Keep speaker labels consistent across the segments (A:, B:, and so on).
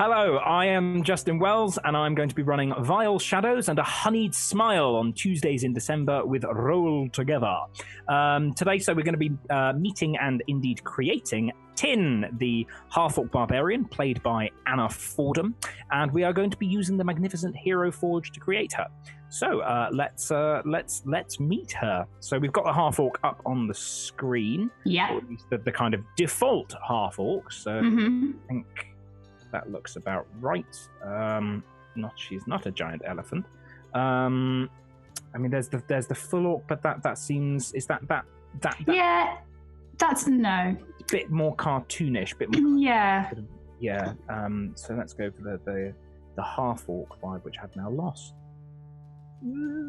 A: Hello, I am Justin Wells, and I'm going to be running Vile Shadows and a Honeyed Smile on Tuesdays in December with Roll Together. Today, so we're going to be meeting and indeed creating Tin, the half-orc barbarian, played by Anna Fordham, and we are going to be using the magnificent Hero Forge to create her. So let's meet her. So we've got the half-orc up on the screen.
B: Yeah.
A: Or at least the kind of default half-orc. So I think that looks about right. She's not a giant elephant. I mean, there's the full orc, but that seems that.
B: Yeah, that's no.
A: It's a bit more cartoonish, bit more.
B: Yeah.
A: Yeah. So let's go for the half orc vibe, which I've now lost.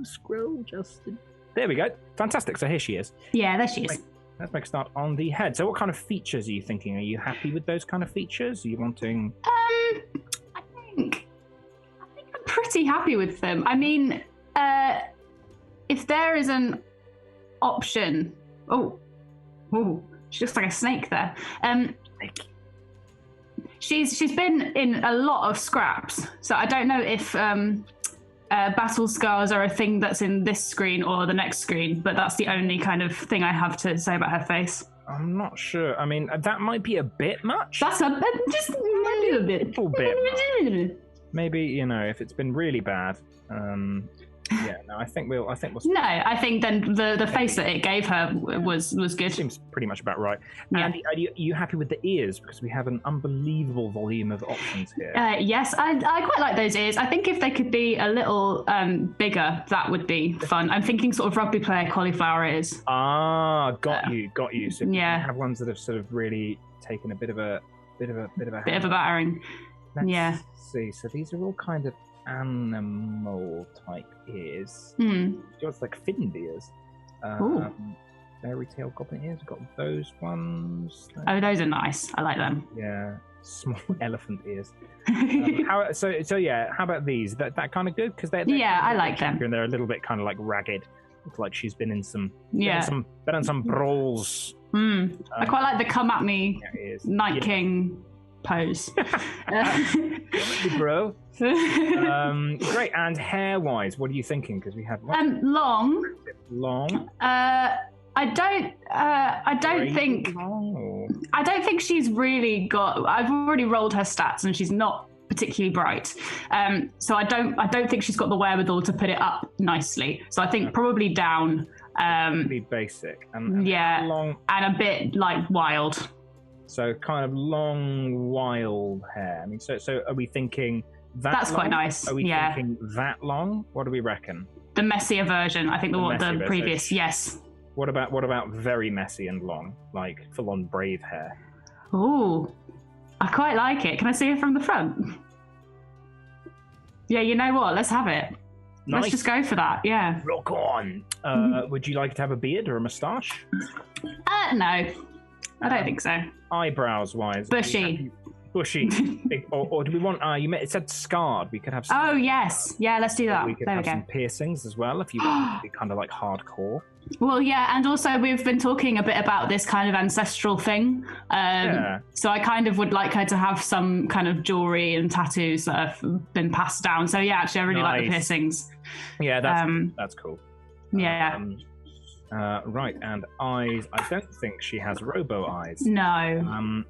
A: Scroll, Justin. There we go. Fantastic. So here she is.
B: Yeah, there she is.
A: Let's make a start on the head. So what kind of features are you thinking? Are you happy with those kind of features? Are you wanting...
B: I think I'm pretty happy with them. I mean, if there is an option... Oh, she looks like a snake there. She's been in a lot of scraps, so I don't know if... battle scars are a thing that's in this screen or the next screen, but that's the only kind of thing I have to say about her face.
A: I'm not sure. I mean, that might be a bit much.
B: That's just a little bit.
A: A little bit. Maybe, if it's been really bad. Yeah, no, I think we'll.
B: No, I think then the face that it gave her was good.
A: Seems pretty much about right.
B: Yeah.
A: And are you happy with the ears? Because we have an unbelievable volume of options here.
B: Yes, I quite like those ears. I think if they could be a little bigger, that would be fun. I'm thinking sort of rugby player cauliflower ears.
A: Ah, got you. So
B: yeah,
A: you have ones that have sort of really taken a bit of a
B: battering.
A: Let's see. So these are all kind of animal type ears. Just like finned ears. Fairy tale goblin ears. We've got those ones.
B: Oh, those are nice. I like them.
A: Yeah, small elephant ears. How about these? That kind of good because they're
B: I like them.
A: And they're a little bit kind of like ragged. Looks like she's been in some been in some brawls.
B: I quite like the come at me Night King pose.
A: Bro. Great. And hair wise, what are you thinking? Because we have
B: long. I don't think she's really got. I've already rolled her stats and she's not particularly bright. So I don't think she's got the wherewithal to put it up nicely. So I think probably down.
A: Be basic and long
B: and a bit like wild.
A: So kind of long, wild hair. I mean, so are we thinking
B: that's
A: long?
B: Quite nice.
A: Are we thinking that long? What do we reckon?
B: The messier version. I think the previous. So yes.
A: What about very messy and long, like full-on brave hair?
B: Ooh, I quite like it. Can I see it from the front? Yeah, you know what? Let's have it. Nice. Let's just go for that. Yeah.
A: Rock on. Would you like to have a beard or a moustache?
B: No. I don't think so.
A: Eyebrows wise,
B: bushy,
A: big, or do we want? It said scarred. We could have.
B: Oh yes, let's do that.
A: We could have some piercings as well if you want to be kind of like hardcore.
B: Well, yeah, and also we've been talking a bit about this kind of ancestral thing. So I kind of would like her to have some kind of jewelry and tattoos that have been passed down. So yeah, actually, I really like the piercings.
A: Yeah, that's cool.
B: Yeah.
A: Right, and eyes. I don't think she has robo eyes.
B: No.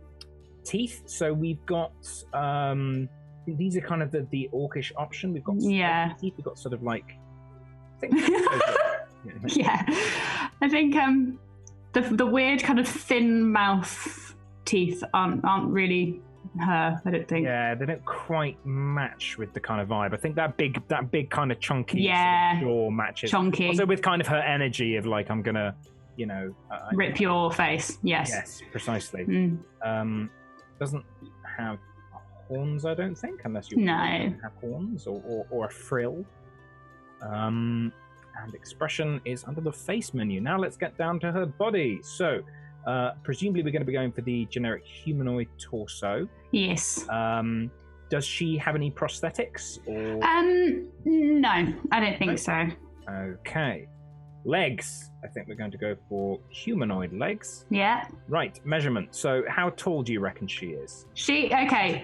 A: Teeth. So we've got. These are kind of the orcish option. We've got teeth. We've got sort of like.
B: Yeah, I think the weird kind of thin mouth teeth aren't really her. I don't think.
A: Yeah, they don't quite match with the kind of vibe. I think that big kind of chunky sort of jaw matches.
B: Chunky.
A: Also with kind of her energy of like I'm gonna,
B: rip your face. Yes.
A: Yes, precisely. Doesn't have horns, I don't think, unless you have horns or a frill. And expression is under the face menu. Now let's get down to her body. So, presumably we're going to be going for the generic humanoid torso.
B: Yes.
A: Does she have any prosthetics? Or
B: No, I don't think so.
A: Okay. Legs. I think we're going to go for humanoid legs.
B: Yeah.
A: Right, measurement. So how tall do you reckon she is?
B: She's
A: a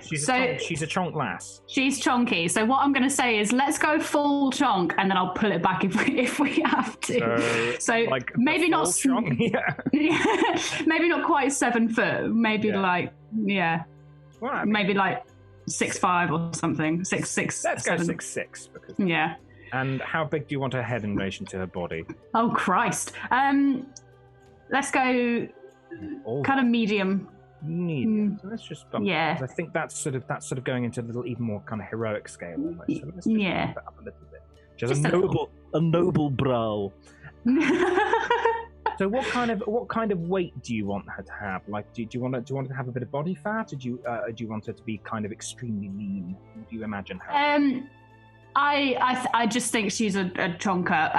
A: chonk lass.
B: She's chonky. So what I'm going to say is let's go full chonk, and then I'll pull it back if we have to. So
A: like
B: maybe not
A: chonk.
B: Yeah. Maybe not quite 7 foot. Maybe like
A: Well, I mean,
B: maybe like 6'5" or something. 6'6".
A: Let's
B: 7.
A: go 6'6". Because...
B: Yeah.
A: And how big do you want her head in relation to her body?
B: Oh Christ. Let's go kind of medium.
A: Medium. So let's just bump.
B: Yeah.
A: I think that's sort of going into a little even more kind of heroic scale almost. So let's just bump it up a little bit. Just a noble brow. So what kind of weight do you want her to have? Like, do you want her to have a bit of body fat, or do you want her to be kind of extremely lean? What do you imagine her?
B: I just think she's a chonker.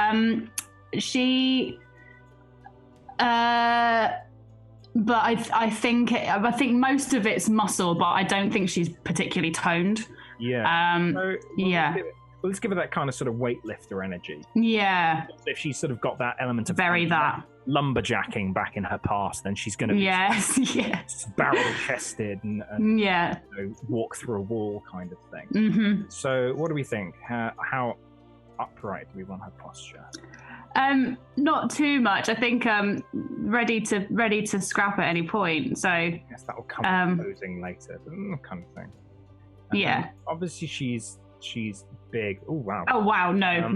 B: But I think most of it's muscle, but I don't think she's particularly toned.
A: Yeah.
B: Let's
A: give her that kind of sort of weightlifter energy.
B: Yeah.
A: If she's sort of got that element of
B: lumberjacking
A: back in her past, then she's going to be barrel-chested and walk through a wall kind of thing.
B: Mm-hmm.
A: So what do we think? How upright do we want her posture?
B: Not too much. I think ready to scrap at any point. So I
A: guess that will come posing later, kind of thing.
B: Yeah.
A: Obviously, she's big. Oh wow.
B: Oh wow. No.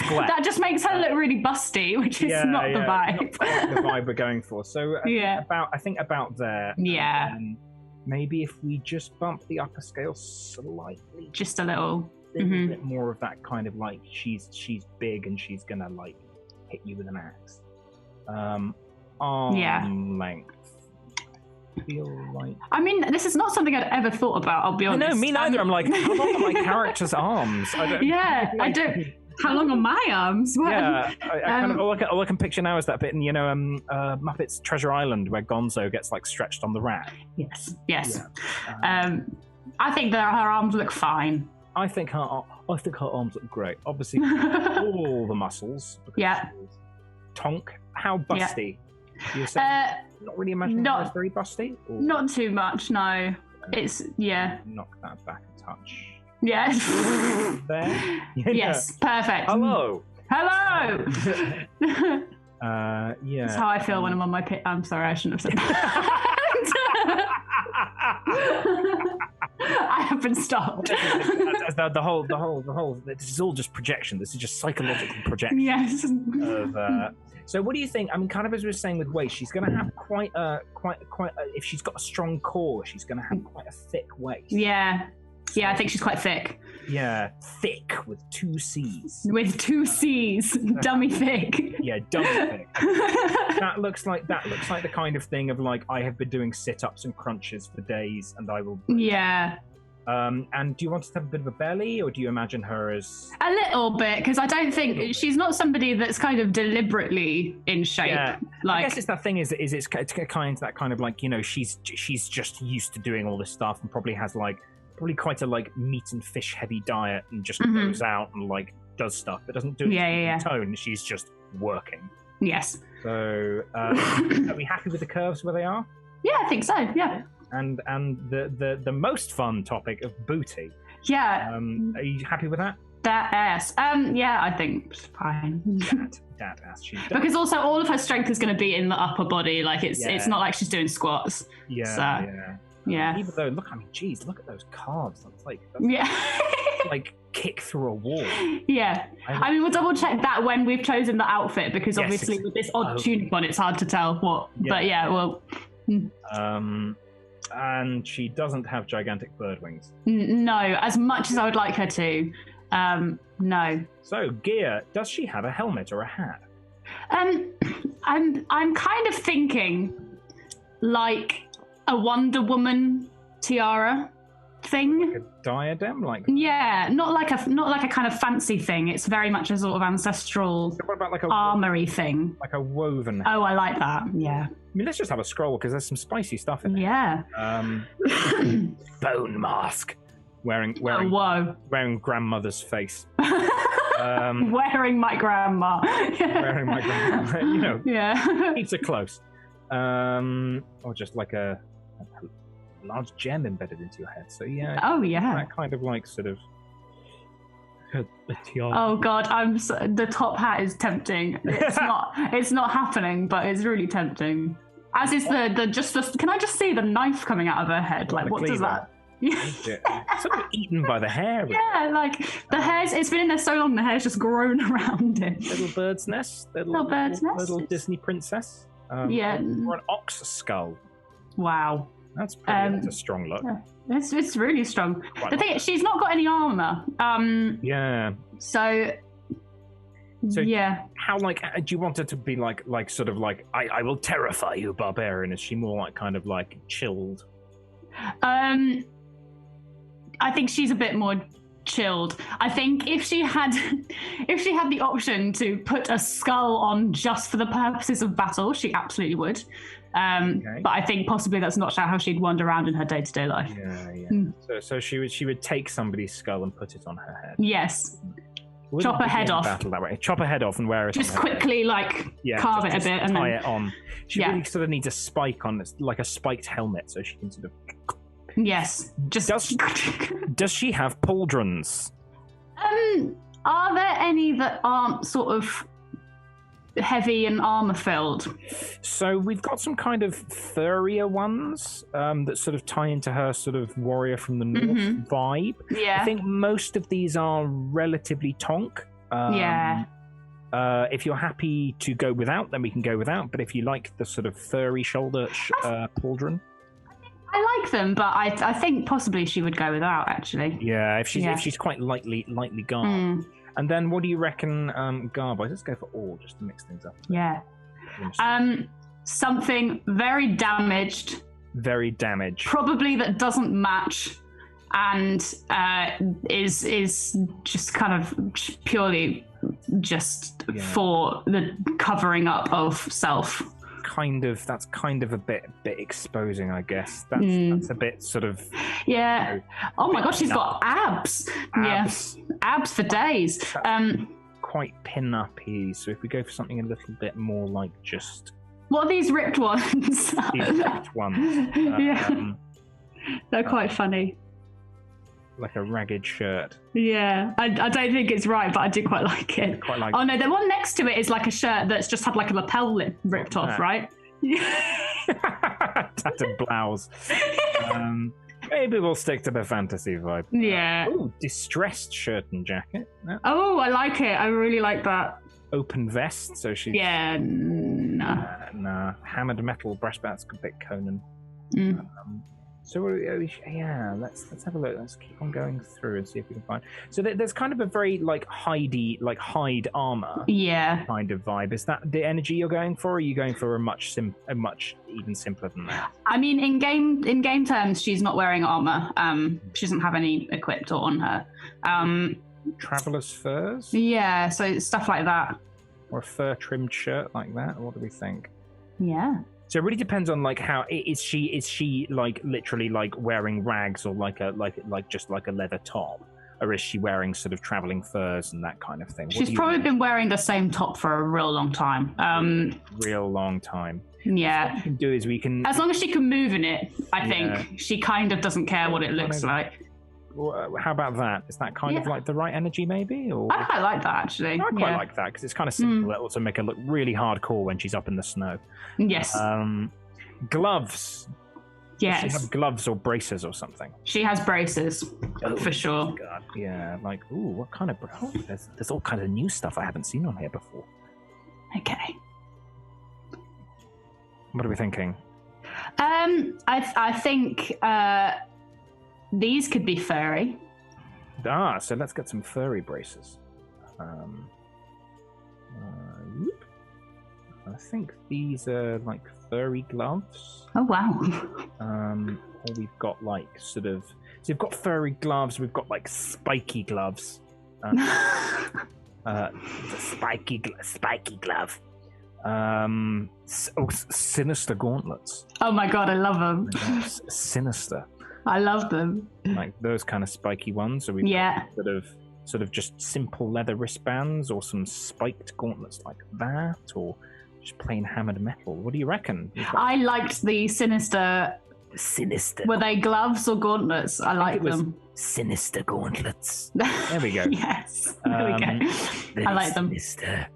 B: That just makes her look really busty, which is not the vibe.
A: Not quite the vibe we're going for. So I think about there.
B: Yeah.
A: Maybe if we just bump the upper scale slightly,
B: just a little
A: bit more of that kind of like she's big and she's gonna like hit you with an axe. Arm length. Feel like...
B: I mean, this is not something I'd ever thought about, I'll be honest.
A: No, me neither. I'm like, how long are my character's arms? I don't.
B: How long are my arms? What?
A: Yeah, all I can picture now is that bit in Muppets Treasure Island where Gonzo gets like stretched on the rack.
B: Yes. Yeah. I think that her arms look fine.
A: I think her arms look great. Obviously, all the muscles.
B: Yeah.
A: Tonk. How busty? Yeah. Not really imagining her as very busty? Or... Not
B: too much, no. It's,
A: knock that back a touch.
B: Yeah.
A: There?
B: Yes, perfect.
A: Hello.
B: Yeah. That's how I feel when I'm on my pit. I'm sorry, I shouldn't have said that. I have been stopped.
A: The whole. This is all just projection. This is just psychological projection.
B: Yes.
A: So what do you think? I mean, kind of as we were saying with waist, she's going to have quite a, if she's got a strong core, she's going to have quite a thick waist.
B: Yeah. Yeah, I think she's quite thick.
A: Yeah, thick with 2 C's.
B: With 2 C's, dummy thick.
A: Yeah, dummy thick. That looks like the kind of thing of like, I have been doing sit-ups and crunches for days, and I will.
B: Yeah.
A: And do you want to have a bit of a belly, or do you imagine her as
B: a little bit? Because I don't think she's not somebody that's kind of deliberately in shape.
A: Yeah.
B: Like,
A: I guess it's that thing. It's kind of that kind of like, she's just used to doing all this stuff and probably has quite a like meat and fish heavy diet and just goes out and like does stuff but doesn't do it in tone. She's just working.
B: Yes.
A: So are we happy with the curves where they are?
B: Yeah, I think so. Yeah.
A: And the most fun topic of booty.
B: Yeah.
A: Are you happy with that?
B: That ass. Yeah, I think it's fine.
A: That ass.
B: Because also all of her strength is going to be in the upper body. Like it's not like she's doing squats.
A: Yeah.
B: Yeah.
A: Even though, look at those calves. That's like kick through a wall.
B: Yeah. I mean, we'll double check that when we've chosen the outfit, because obviously with this odd tunic on, it's hard to tell what. Yeah. But yeah, well.
A: And she doesn't have gigantic bird wings.
B: No, as much as I would like her to. No.
A: So, gear, does she have a helmet or a hat?
B: I'm kind of thinking like a Wonder Woman tiara thing.
A: Like a diadem,
B: not like a kind of fancy thing. It's very much a sort of ancestral.
A: So what about like a
B: armory thing?
A: Like a woven.
B: Oh, I like that. Yeah.
A: I mean, let's just have a scroll because there's some spicy stuff in there.
B: Yeah.
A: Bone mask. Wearing grandmother's face.
B: Wearing my grandma.
A: Wearing my grandma.
B: Yeah.
A: Keeps it close. Or just like a large gem embedded into your head. So yeah.
B: Oh yeah.
A: That kind of like sort of a tiara.
B: Oh god, the top hat is tempting. It's not. It's not happening, but it's really tempting. As is the. Can I just see the knife coming out of her head? Like, what does that?
A: Sort of eaten by the hair.
B: Yeah, like the hair's. It's been in there so long, the hair's just grown around it.
A: Little bird's nest.
B: Little bird's nest.
A: Little Disney princess.
B: Yeah.
A: Or an ox skull.
B: Wow.
A: That's a strong look.
B: Yeah. It's really strong. The thing is, she's not got any armor.
A: Yeah.
B: So yeah.
A: How do you want her to be like sort of like I will terrify you, barbarian? Is she more like kind of like chilled?
B: I think she's a bit more chilled. I think if she had the option to put a skull on just for the purposes of battle, she absolutely would. Okay. But I think possibly that's not how she'd wander around in her day-to-day life.
A: Yeah. So she would take somebody's skull and put it on her head.
B: Yes. Chop her head off.
A: Battle that way. Chop her head off and wear it.
B: Just
A: on her
B: quickly,
A: head.
B: Carve it a bit and
A: tie
B: then
A: it on. She really sort of needs a spike on, like a spiked helmet, so she can sort of.
B: Yes.
A: Does she have pauldrons?
B: Are there any that aren't sort of heavy and armor filled?
A: So we've got some kind of furrier ones that sort of tie into her sort of warrior from the north vibe.
B: Yeah.
A: I think most of these are relatively tonk. If you're happy to go without, then we can go without. But if you like the sort of furry shoulder pauldron,
B: I like them, but I think possibly she would go without. Actually,
A: yeah. If she's quite lightly garbed. And then what do you reckon, garb? Let's go for all, just to mix things up.
B: Yeah. Something very damaged.
A: Very damaged.
B: Probably that doesn't match, and is just kind of purely just for the covering up of self.
A: That's kind of a bit exposing, I guess. That's a bit sort of.
B: Yeah. Oh my gosh, she's got abs. Yeah. Abs for days.
A: Quite pin-up-y. So if we go for something a little bit more like just.
B: What are these ripped ones?
A: These ripped ones.
B: Yeah. They're quite funny.
A: Like a ragged shirt.
B: Yeah, I don't think it's right, but I do quite like it. Oh no, the one next to it is like a shirt that's just had like a lapel ripped off, right?
A: Tattered blouse. Maybe we'll stick to the fantasy vibe.
B: Yeah.
A: Distressed shirt and jacket.
B: Oh, I like it. I really like that.
A: Open vest, so she's.
B: Yeah,
A: nah. Hammered metal breastplates, a bit Conan. So let's have a look. Let's keep on going through and see if we can find. So there's kind of a very like hide armor.
B: Yeah.
A: Kind of vibe. Is that the energy you're going for? Or are you going for a much even simpler than that? I
B: mean, in game terms, she's not wearing armor. She doesn't have any equipped or on her.
A: Traveler's furs.
B: Yeah. So stuff like that.
A: Or a fur trimmed shirt like that. What do we think?
B: Yeah.
A: So it really depends on like how is she like literally like wearing rags or like just like a leather top, or is she wearing sort of traveling furs and that kind of thing?
B: She's probably been wearing the same top for a real long time.
A: Real long time.
B: Yeah.
A: So what we can do is we can,
B: as long as she can move in it, I think she kind of doesn't care what it looks like.
A: How about that? Is that kind of like the right energy, maybe? Or
B: I quite like that, actually.
A: I quite like that because it's kind of simple. It also make her look really hardcore when she's up in the snow.
B: Yes.
A: Gloves.
B: Yes.
A: Does she have gloves or braces or something?
B: She has braces, for sure.
A: God. Yeah, like what kind of? There's all kind of new stuff I haven't seen on here before.
B: Okay.
A: What are we thinking?
B: I think. These could be furry.
A: So let's get some furry braces. I think these are like furry gloves.
B: Oh wow.
A: Or we've got like sort of. So we've got furry gloves. We've got like spiky gloves. Spiky glove. Sinister gauntlets.
B: Oh my god, I love them.
A: Sinister.
B: I love them.
A: Like those kind of spiky ones. So we've got sort of sort of just simple leather wristbands, or some spiked gauntlets like that, or just plain hammered metal? What do you reckon?
B: I liked the sinister. Were they gloves or gauntlets? I like them.
A: Sinister gauntlets. There we go.
B: Yes. There we go. I like them.
A: Sinister.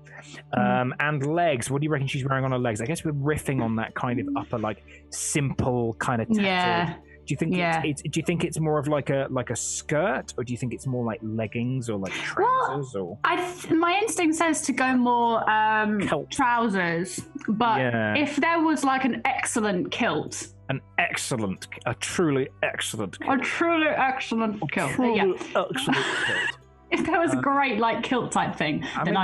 A: And legs. What do you reckon she's wearing on her legs? I guess we're riffing on that kind of upper, like simple kind of tattoo.
B: Yeah.
A: Do you think do you think it's more of like a skirt, or do you think it's more like leggings or like trousers?
B: Well, my instinct says to go more trousers, but if there was like a
A: truly excellent kilt.
B: If there was a great like kilt type thing, then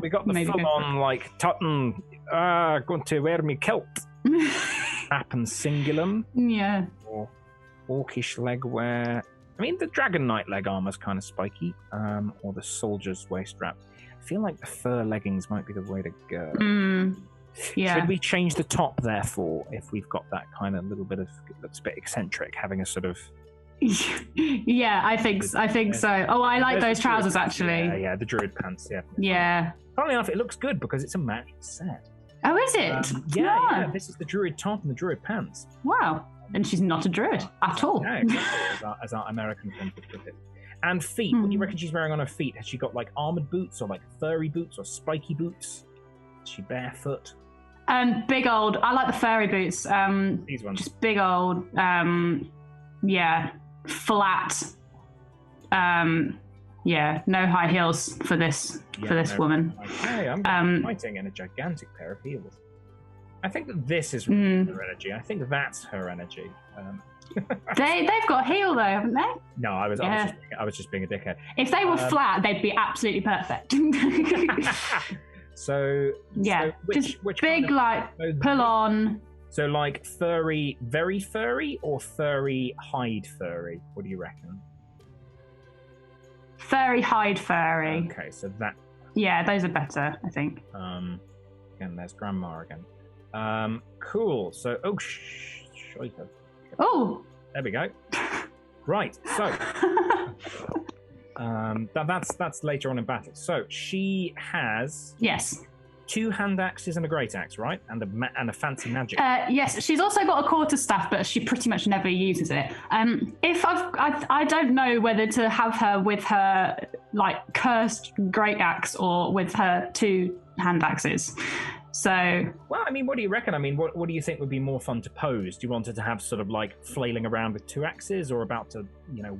A: we got the full on like Tutton. Going to wear me kilt. Cap and cingulum.
B: Yeah.
A: Or orcish leg wear. I mean, the Dragon Knight leg armor's kind of spiky. Or the soldier's waist strap. I feel like the fur leggings might be the way to go.
B: Yeah.
A: Should we change the top, therefore, if we've got that kind of little bit of that's a bit eccentric, having a sort of?
B: Yeah, I think so. Oh, I like those trousers actually.
A: Yeah, the druid pants. Yeah.
B: Yeah.
A: Funnily enough, it looks good because it's a matched set.
B: Oh, is it?
A: Yeah. This is the druid top and the druid pants.
B: Wow. And she's not a druid at all.
A: Yeah, exactly, as our American friend would put it. And feet. What do you reckon she's wearing on her feet? Has she got like armored boots, or like furry boots, or spiky boots? Is she barefoot?
B: Big old. I like the furry boots.
A: These ones.
B: Just big old. Flat. No high heels for this woman.
A: Okay, I'm fighting in a gigantic pair of heels. I think that this is her energy. I think that's her energy.
B: They've got a heel though, haven't they?
A: No, I was just being a dickhead.
B: If they were flat, they'd be absolutely perfect.
A: So which
B: big
A: kind of,
B: like pull on.
A: So like furry, very furry, or furry hide furry? What do you reckon?
B: Furry hide furry.
A: Okay, so that.
B: Yeah, those are better, I think.
A: Again, there's Grandma again. Cool. So there we go. Right. So that's later on in battle. So she has 2 hand axes and a great axe, right? And a fancy magic.
B: Yes, she's also got a quarterstaff, but she pretty much never uses it. I don't know whether to have her with her like cursed great axe or with her 2 hand axes. So,
A: well, I mean, what do you reckon? I mean, what do you think would be more fun to pose? Do you want her to have sort of like flailing around with 2 axes, or about to,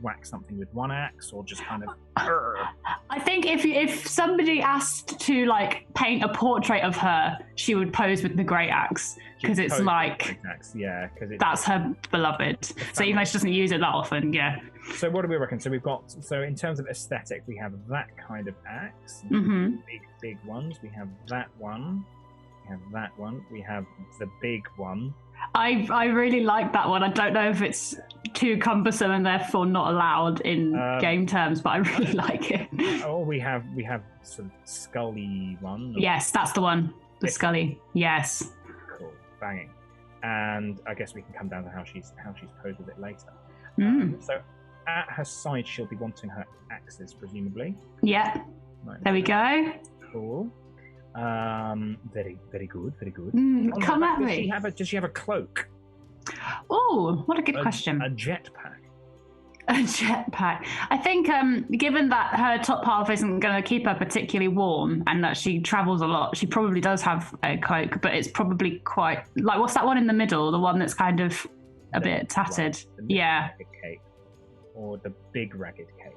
A: whack something with 1 axe, or just kind of?
B: I think if somebody asked to like paint a portrait of her, she would pose with the great axe, because it's like that's her beloved. So even though she doesn't use it that often,
A: So what do we reckon? So we've got, in terms of aesthetic, we have that kind of axe, big ones. We have that one. We have that one. We have the big one.
B: I really like that one. I don't know if it's too cumbersome and therefore not allowed in game terms, but I really like it.
A: Oh, we have some scully one.
B: Yes, that's the one. The scully. Yes.
A: Cool. Banging. And I guess we can come down to how she's posed with it later. So at her side, she'll be wanting her axes, presumably.
B: Yeah. Right. There we go.
A: Cool. Very, very good, very good.
B: Come at me.
A: Does she have a cloak?
B: Oh, what a good question.
A: A jetpack.
B: A jetpack. I think, given that her top half isn't going to keep her particularly warm, and that she travels a lot, she probably does have a cloak, but it's probably quite like, what's that one in the middle? The one that's kind of a bit tattered.
A: Ragged cape, or the big ragged cape.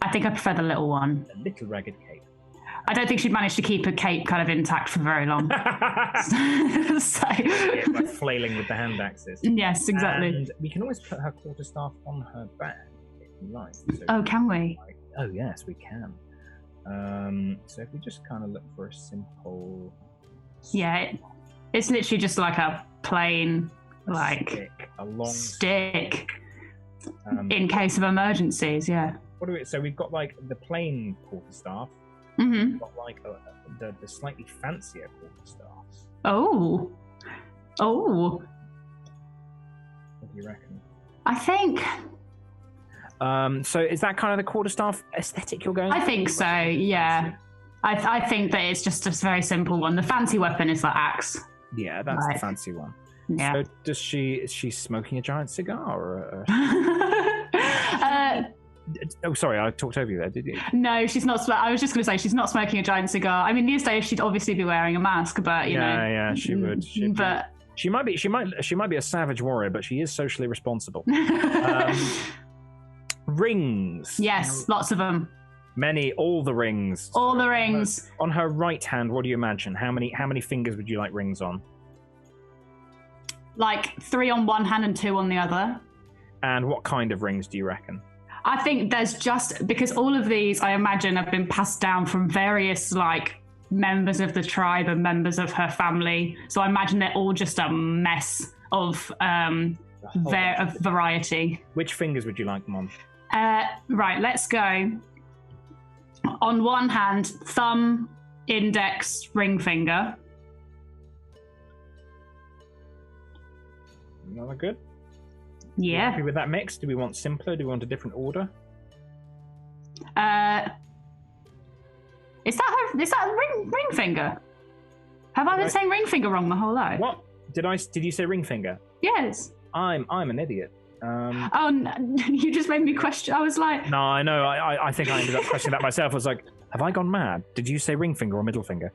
B: I think I prefer the little one.
A: The little ragged cape.
B: I don't think she'd manage to keep her cape kind of intact for very long.
A: Like flailing with the hand axes.
B: Yes, exactly.
A: And we can always put her quarterstaff on her back if you like.
B: So can we?
A: Oh yes, we can. So if we just kind of look for a simple.
B: Yeah, it's literally just like a plain
A: a long
B: stick. In case of emergencies, yeah.
A: So we've got like the plain quarterstaff.
B: We've
A: got like the slightly fancier quarterstaffs.
B: Oh.
A: What do you reckon?
B: I think
A: So is that kind of the quarterstaff aesthetic you're going?
B: I think so. Yeah. I think that it's just a very simple one. The fancy weapon is the axe.
A: Yeah, that's the fancy one.
B: Yeah.
A: So is she smoking a giant cigar? Or oh, sorry, I talked over you there, did you?
B: No, she's not. I was just going to say she's not smoking a giant cigar. I mean, these days she'd obviously be wearing a mask, but you know.
A: Yeah, she would.
B: But
A: she might be a savage warrior, but she is socially responsible. Rings.
B: Yes, lots of them.
A: All the rings.
B: All the rings.
A: On her right hand, what do you imagine? How many fingers would you like rings on?
B: Like 3 on one hand and 2 on the other.
A: And what kind of rings do you reckon?
B: I think there's because all of these, I imagine, have been passed down from various like members of the tribe and members of her family. So I imagine they're all just a mess of variety.
A: Which fingers would you like them on?
B: Right, let's go. On one hand, thumb, index, ring finger.
A: Another good.
B: Yeah.
A: Happy with that mix? Do we want simpler? Do we want a different order?
B: Is that ring finger? Have I been saying ring finger wrong the whole life?
A: What? Did you say ring finger?
B: Yes.
A: I'm an idiot.
B: Oh, no, you just made me question. I was like...
A: No, I know. I think I ended up questioning that myself. I was like, have I gone mad? Did you say ring finger or middle finger?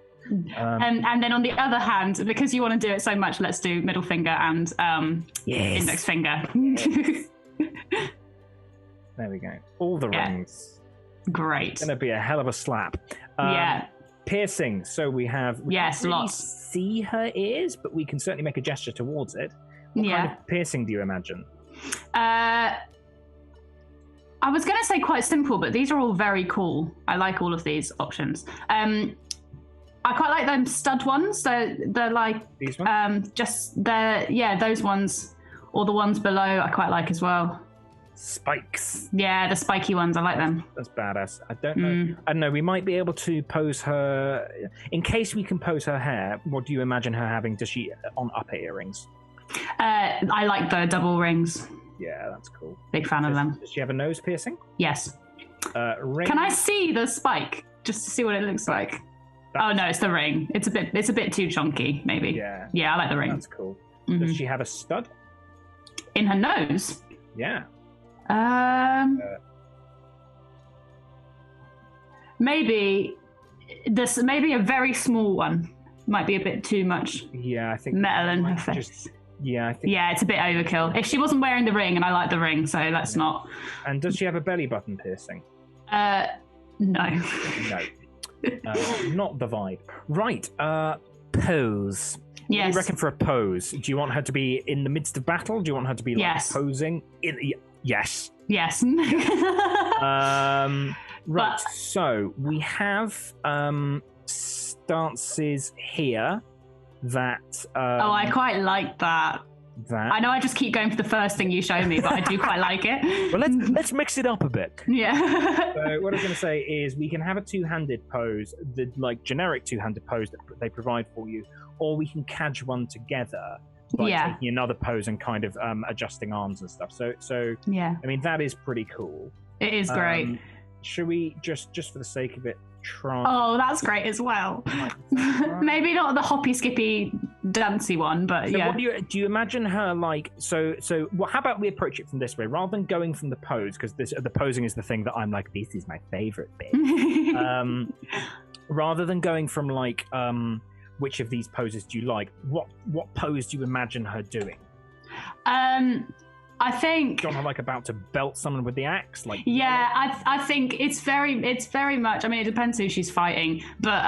B: And then on the other hand, because you want to do it so much, let's do middle finger and index finger.
A: There we go. All the rings.
B: Great.
A: It's going to be a hell of a slap. Piercing. So we have... We
B: yes,
A: can't really
B: lots.
A: see her ears, but we can certainly make a gesture towards it. What kind of piercing do you imagine?
B: I was going to say quite simple, but these are all very cool. I like all of these options. I quite like them stud ones. They're like
A: these ones?
B: Those ones, or the ones below. I quite like as well.
A: Spikes.
B: Yeah, the spiky ones. I like them.
A: That's badass. I don't know. I don't know. We might be able to pose her in case we can pose her hair. What do you imagine her having? Does she on upper earrings?
B: I like the double rings.
A: Yeah, that's cool.
B: Big fan of them.
A: Does she have a nose piercing?
B: Yes.
A: Ring.
B: Can I see the spike just to see what it looks like? Oh no, it's the ring. It's a bit too chunky, maybe.
A: Yeah.
B: Yeah, I like the ring.
A: That's cool. Does she have a stud?
B: In her nose?
A: Yeah.
B: Maybe a very small one. Might be a bit too much.
A: Yeah, I think
B: metal in her face. I think. Yeah, it's a bit overkill. If she wasn't wearing the ring, and I like the ring, so let's not. And
A: does she have a belly button piercing?
B: No.
A: No. Not the vibe. Right. Pose.
B: Yes.
A: What do you reckon for a pose? Do you want her to be in the midst of battle? Do you want her to be like posing? Yes.
B: Yes.
A: Right. So we have stances here that.
B: I quite like that. I know I just keep going for the first thing you show me, but I do quite like it.
A: Well, let's mix it up a bit.
B: Yeah.
A: So what I was going to say is we can have a two-handed pose, the like generic two-handed pose that they provide for you, or we can cadge one together by taking another pose and kind of adjusting arms and stuff. So
B: yeah,
A: I mean that is pretty cool.
B: It is great.
A: Should we just for the sake of it try?
B: Oh, that's great as well. Maybe not the hoppy skippy dancey one, but
A: so
B: yeah.
A: What do you imagine her like? So how about we approach it from this way rather than going from the pose, because the posing is the thing that I'm like, this is my favorite bit. Rather than going from like which of these poses do you like? What pose do you imagine her doing?
B: I think.
A: Do you want her like about to belt someone with the axe? Like
B: I think it's very much. I mean, it depends who she's fighting, but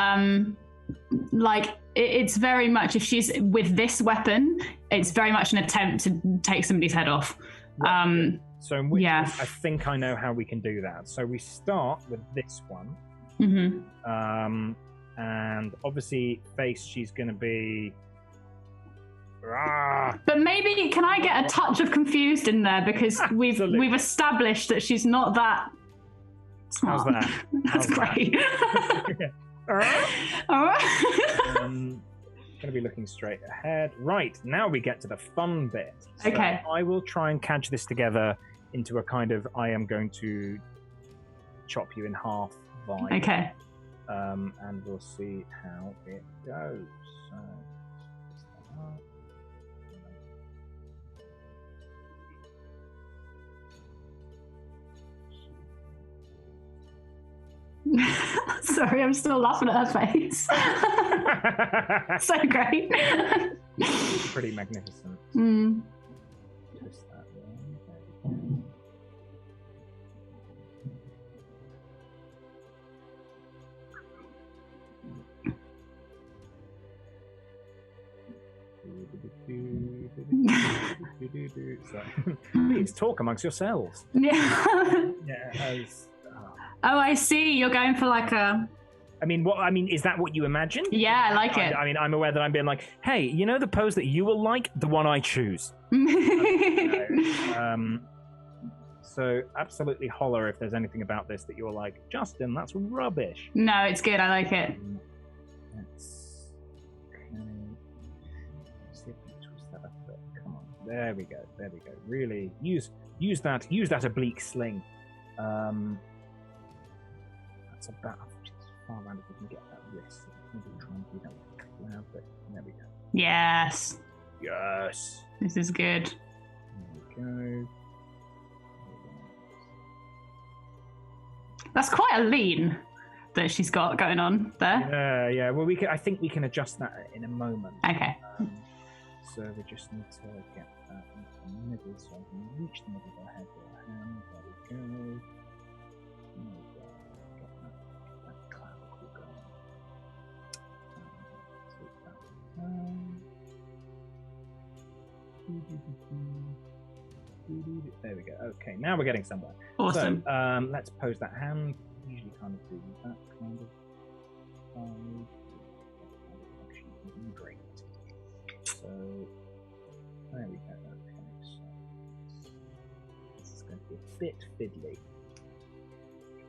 B: like it's very much if she's with this weapon, it's very much an attempt to take somebody's head off.
A: Right. So in which case, I think I know how we can do that. So we start with this one.
B: Mm-hmm.
A: And obviously face she's going to be.
B: But maybe can I get a touch of confused in there, because we've established that she's not that smart.
A: How's that?
B: That's great.
A: All
B: right.
A: Going to be looking straight ahead. Right, now we get to the fun bit. So
B: okay.
A: I will try and catch this together into a kind of I am going to chop you in half vibe.
B: Okay.
A: And we'll see how it goes. So,
B: Sorry, I'm still laughing at her face. So great.
A: Pretty magnificent. Twist that one. So, please talk amongst yourselves.
B: Yeah. Oh, I see. You're going for like a.
A: I mean, is that what you imagined?
B: Yeah, I like it.
A: I mean, I'm aware that I'm being like, hey, you know the pose that you will like, the one I choose. So absolutely holler if there's anything about this that you're like, Justin, that's rubbish.
B: No, it's good. I like it.
A: Let's see if we twist that up a bit. Come on, there we go. Really use that oblique sling. That's about far around if we can get that wrist. Maybe we'll try and do that with a cloud, but there we go.
B: Yes.
A: This
B: is good.
A: There we go.
B: That's quite a lean that she's got going on there.
A: Yeah. Well, I think we can adjust that in a moment.
B: Okay.
A: So we just need to get that into the middle, so I can reach the middle of her head with our hand. There we go. Get that clavicle going. Take that down. There we go. Okay, now we're getting somewhere.
B: Awesome.
A: So, let's pose that hand. Usually kind of do that kind of actually great. So there we go. Okay, so this is going to be a bit fiddly,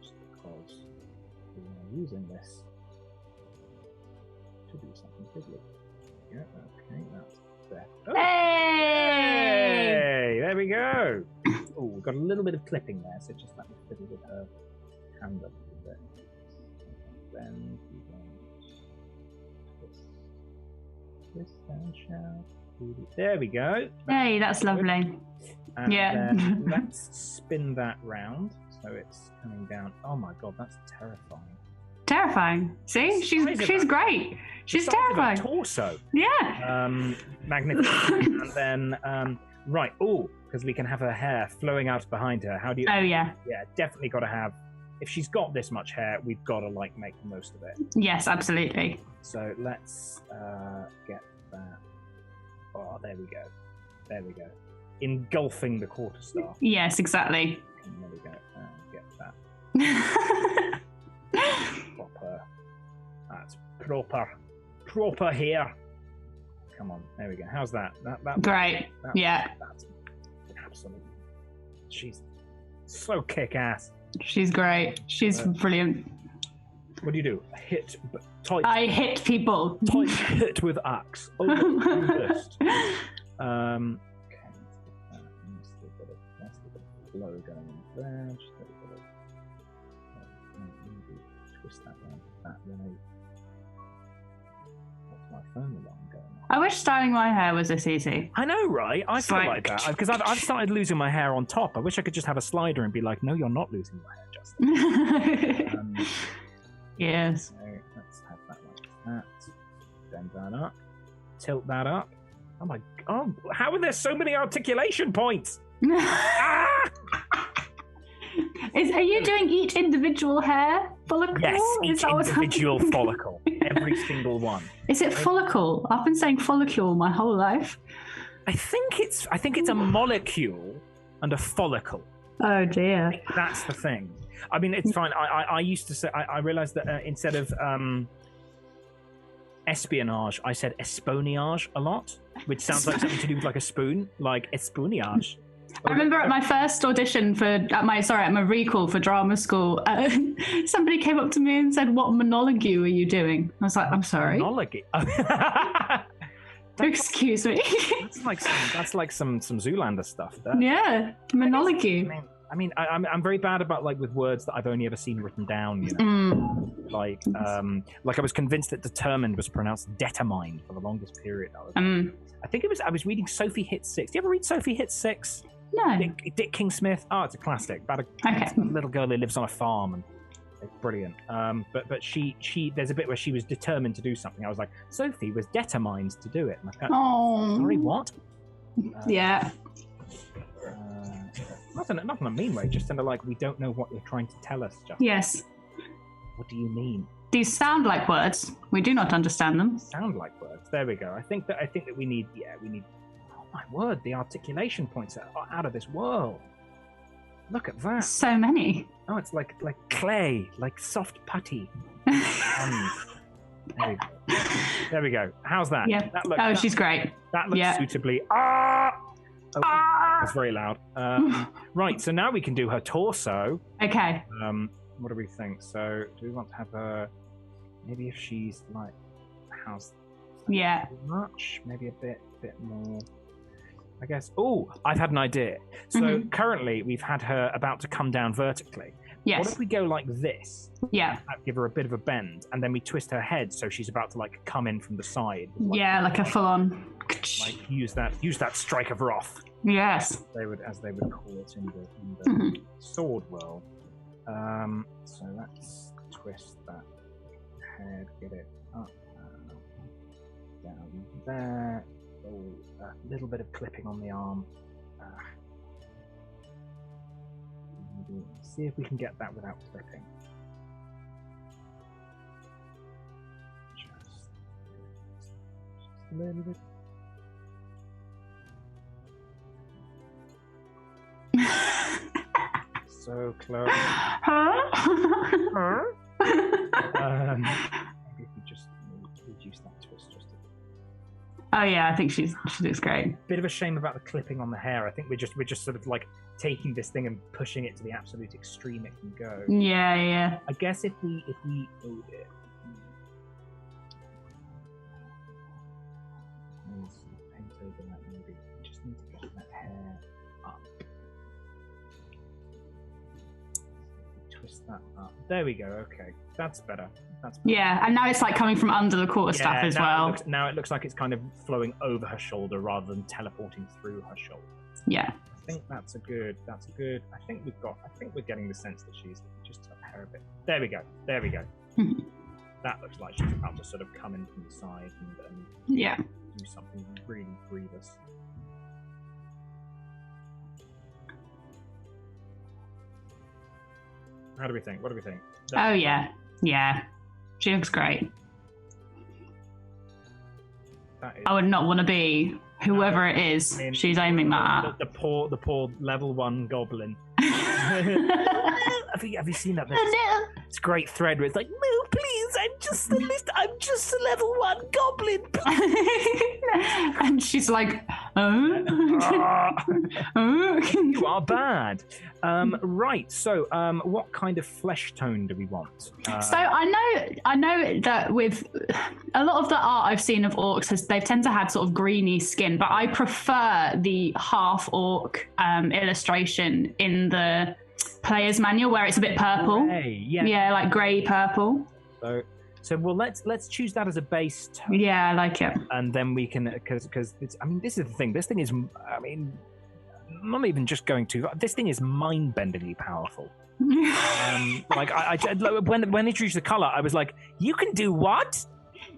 A: just because we are using this to do something fiddly. Yeah. Okay, that's there. Oh.
B: Hey!
A: There we go. Oh, we've got a little bit of clipping there, so just let me fiddle with her hand up a little bit. Then we twist and shout. There we go.
B: Hey, that's lovely.
A: And
B: yeah.
A: Then let's spin that round so it's coming down. Oh my god, that's terrifying.
B: Terrifying. See, she's great. She's terrifying.
A: Torso.
B: Yeah.
A: Magnificent. And then right. Oh, because we can have her hair flowing out behind her. How do you?
B: Oh yeah.
A: Yeah, definitely got to have. If she's got this much hair, we've got to make the most of it.
B: Yes, absolutely.
A: So let's get that. Oh, there we go. There we go. Engulfing the quarterstaff.
B: Yes, exactly.
A: And there we go. Get that. Proper. That's proper hair. Come on, there we go. How's that? That
B: great. Yeah.
A: That's absolutely. She's so kick-ass.
B: She's great. She's brilliant.
A: What do you do? Hit type.
B: I hit people.
A: Type hit with axe. Oh, list. Okay, let's get that. Let's get a flow going in there. Just a bit of maybe twist that round that way. What's my phone alarm going on?
B: I wish styling my hair was this easy.
A: I know, right? I feel like that because I've started losing my hair on top. I wish I could just have a slider and be like, "No, you're not losing your hair, Justin."
B: Yes.
A: So let's have that like that. Bend that up. Tilt that up. Oh my god! How are there so many articulation points? Ah!
B: Are you doing each individual hair follicle?
A: Yes, each individual follicle. Every single one.
B: Is it follicle? I've been saying follicule my whole life.
A: I think it's a molecule and a follicle.
B: Oh dear.
A: That's the thing. I mean, it's fine. I used to say I realized that instead of espionage, I said espionage a lot, which sounds like something to do with like a spoon, like espionage.
B: I remember at my first audition at my recall for drama school, somebody came up to me and said, "What monologue are you doing?" I was like, "I'm sorry."
A: Monologue.
B: Excuse me.
A: That's like some Zoolander stuff. There.
B: Yeah, monologue.
A: I'm very bad about like with words that I've only ever seen written down. You know, like I was convinced that determined was pronounced determined for the longest period. I think it was. I was reading Sophie Hit 6. Do you ever read Sophie Hit 6?
B: No.
A: Dick King Smith. Oh, it's a classic about a little girl who lives on a farm, and it's brilliant. But she there's a bit where she was determined to do something. I was like, Sophie was determined to do it. And I
B: oh.
A: Sorry, what?
B: Yeah.
A: Not in a mean way, just in a like, we don't know what you're trying to tell us, Justin.
B: Yes.
A: What do you mean?
B: These sound like words. We do not understand them.
A: Sound like words. There we go. I think that we need. Oh my word! The articulation points are out of this world. Look at that.
B: So many.
A: Oh, it's like clay, like soft putty. There we go. How's that?
B: Yeah. She's great.
A: That looks suitably. That's very loud. Right. So now we can do her torso.
B: Okay.
A: What do we think? So, do we want to have her? Maybe if she's like, how's?
B: Yeah.
A: Too much? Maybe a bit more. I guess. Oh, I've had an idea. So currently we've had her about to come down vertically.
B: Yes.
A: What if we go like this?
B: Yeah.
A: Give her a bit of a bend, and then we twist her head so she's about to like come in from the side.
B: Like a full-on.
A: Like use that strike of wrath.
B: Yes.
A: As they would call it in the sword world. So let's twist that head, get it up, down there. Oh, a little bit of clipping on the arm. Maybe see if we can get that without clipping. Just a little bit. So close. Maybe if we just reduce that twist just a bit.
B: Oh yeah, I think she looks great.
A: Bit of a shame about the clipping on the hair. I think we're just sort of like taking this thing and pushing it to the absolute extreme it can go.
B: Yeah.
A: I guess if we hold it. Paint over that maybe. We just need to get that hair up. Twist that up. There we go. Okay, that's better.
B: Yeah, and now it's like coming from under the quarterstaff as well.
A: Now it looks like it's kind of flowing over her shoulder rather than teleporting through her shoulder.
B: Yeah.
A: I think that's a good. I think we're getting the sense that she's just tuck her a bit. There we go. That looks like she's about to sort of come in from the side and do something really grievous. What do we think?
B: Oh yeah. She looks great. I would not want to be whoever it is she's aiming that at.
A: The poor level 1 goblin. Have you seen that? It's a great thread where it's like, no, please, I'm just a level 1 goblin.
B: And she's like,
A: you are bad. Right. So, what kind of flesh tone do we want?
B: So I know that with a lot of the art I've seen of orcs, they tend to have sort of greeny skin, but I prefer the half-orc illustration in the player's manual where it's a bit purple. Yeah, like grey purple.
A: So well, let's choose that as a base tone.
B: Yeah, I like it.
A: And then we can, because this is the thing. This thing is, not even just going to. This thing is mind-bendingly powerful. Like when they introduced the color, I was like, you can do what?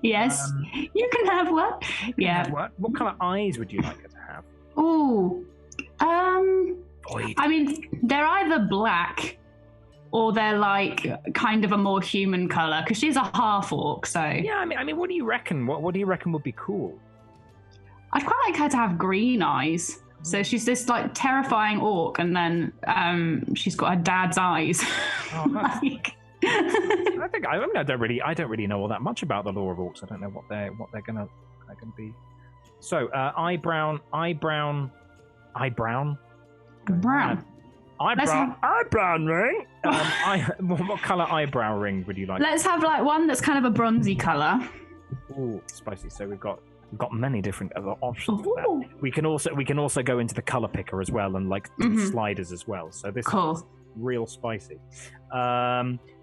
B: Yes, you can have what? Yeah.
A: What color eyes would you like her to have?
B: Ooh,
A: Void.
B: I mean, they're either black or they're like kind of a more human color because she's a half orc. So
A: yeah, I mean, what do you reckon? What do you reckon would be cool?
B: I'd quite like her to have green eyes. So she's this like terrifying orc, and then she's got her dad's eyes.
A: Oh, like... I don't really know all that much about the lore of orcs. I don't know what they're gonna be. So eyebrow ring. What color eyebrow ring would you like?
B: Let's have like one that's kind of a bronzy color.
A: Ooh, spicy. So we've got We've got many different other options for that. We can also go into the color picker as well and like do sliders as well. So this is real spicy.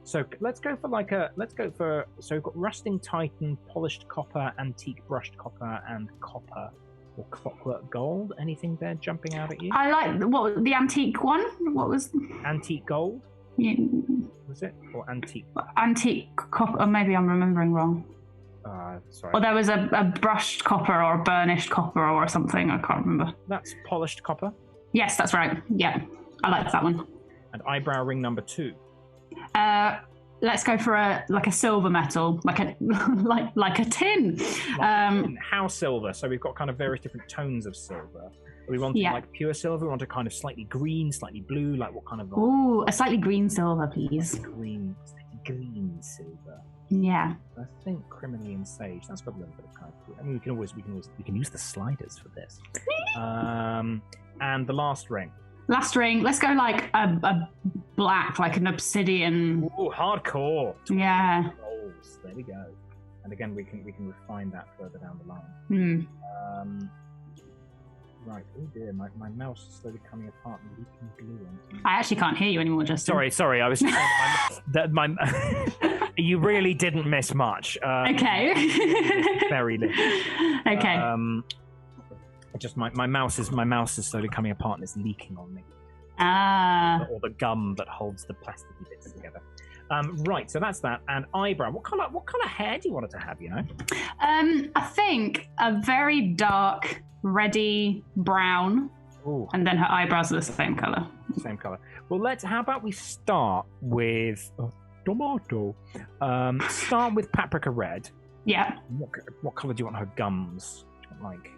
A: So let's go for so we've got rusting titan, polished copper, antique brushed copper, and copper or clockwork gold. Anything there jumping out at you?
B: I like the antique one. What was
A: antique gold?
B: Yeah.
A: Was it or antique?
B: Antique copper. Or maybe I'm remembering wrong.
A: Sorry.
B: Or there was a brushed copper or a burnished copper or something. I can't remember.
A: That's polished copper.
B: Yes, that's right. Yeah, I like that one.
A: And eyebrow ring number 2.
B: Let's go for a silver metal, like a tin.
A: How silver? So we've got kind of various different tones of silver. We want like pure silver. We want a kind of slightly green, slightly blue. Like what kind of?
B: Ooh, a slightly green silver, please.
A: Green silver.
B: Yeah.
A: I think criminally and sage. That's got a little bit of kind of. I mean, we can use the sliders for this. And the last ring.
B: Last ring. Let's go like a black, like an obsidian.
A: Ooh, hardcore.
B: Yeah.
A: Rolls. There we go. And again, we can refine that further down the line. Right. Oh dear, my mouse is slowly coming apart and leaking glue on.
B: I actually can't hear you anymore, Justin.
A: Sorry. I was. You really didn't miss much.
B: Okay.
A: Very little.
B: Okay.
A: Just my mouse is slowly coming apart and it's leaking on me. Or the gum that holds the plasticky bits together. Right, so that's that. And eyebrow. What color hair do you want it to have? You know.
B: I think a very dark, reddy brown.
A: Ooh.
B: And then her eyebrows are the same color.
A: Same color. Well, how about we start with tomato? Start with paprika red.
B: Yeah.
A: What color do you want her gums? Like.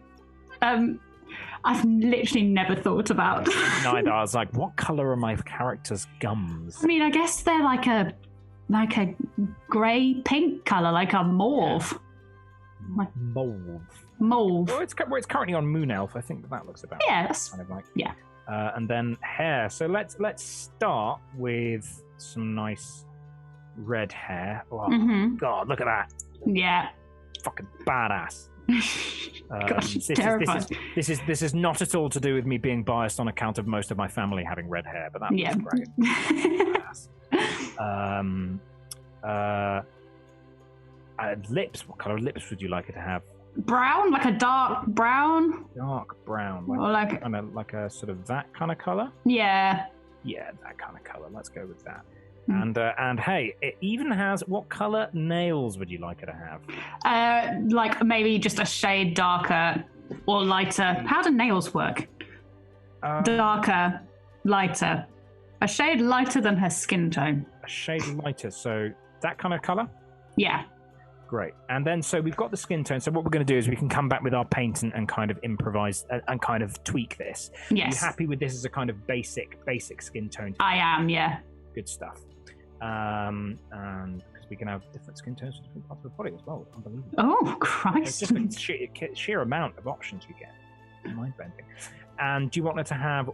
B: I've literally never thought about.
A: Neither. I was like, what color are my character's gums?
B: I mean, I guess they're like a grey pink color, like a mauve.
A: Yeah. Mauve.
B: Well,
A: it's currently on Moon Elf. I think that looks about.
B: Yeah, that's
A: kind of like.
B: Yeah.
A: And then hair. So let's start with some nice red hair. Oh God, look at that.
B: Yeah.
A: Fucking badass.
B: Gosh, it's terrifying.
A: This is not at all to do with me being biased on account of most of my family having red hair, but that was great. Lips. What color lips would you like it to have?
B: Brown, like a dark brown.
A: Dark brown, like a sort of that kind of color.
B: Yeah.
A: Yeah, that kind of color. Let's go with that. And hey, it even has, what color nails would you like it to have?
B: Like maybe just a shade darker or lighter. How do nails work? Darker, lighter. A shade lighter than her skin tone.
A: A shade lighter, so that kind of color?
B: Yeah.
A: Great. And then, so we've got the skin tone. So what we're going to do is we can come back with our paint and kind of improvise and kind of tweak this.
B: Yes.
A: Are you happy with this as a kind of basic skin tone?
B: I am, yeah.
A: Good stuff. And because we can have different skin tones for different parts of the body as well. Unbelievable.
B: Oh, Christ.
A: It's just a sheer amount of options you get. Mind-bending. And do you want it to have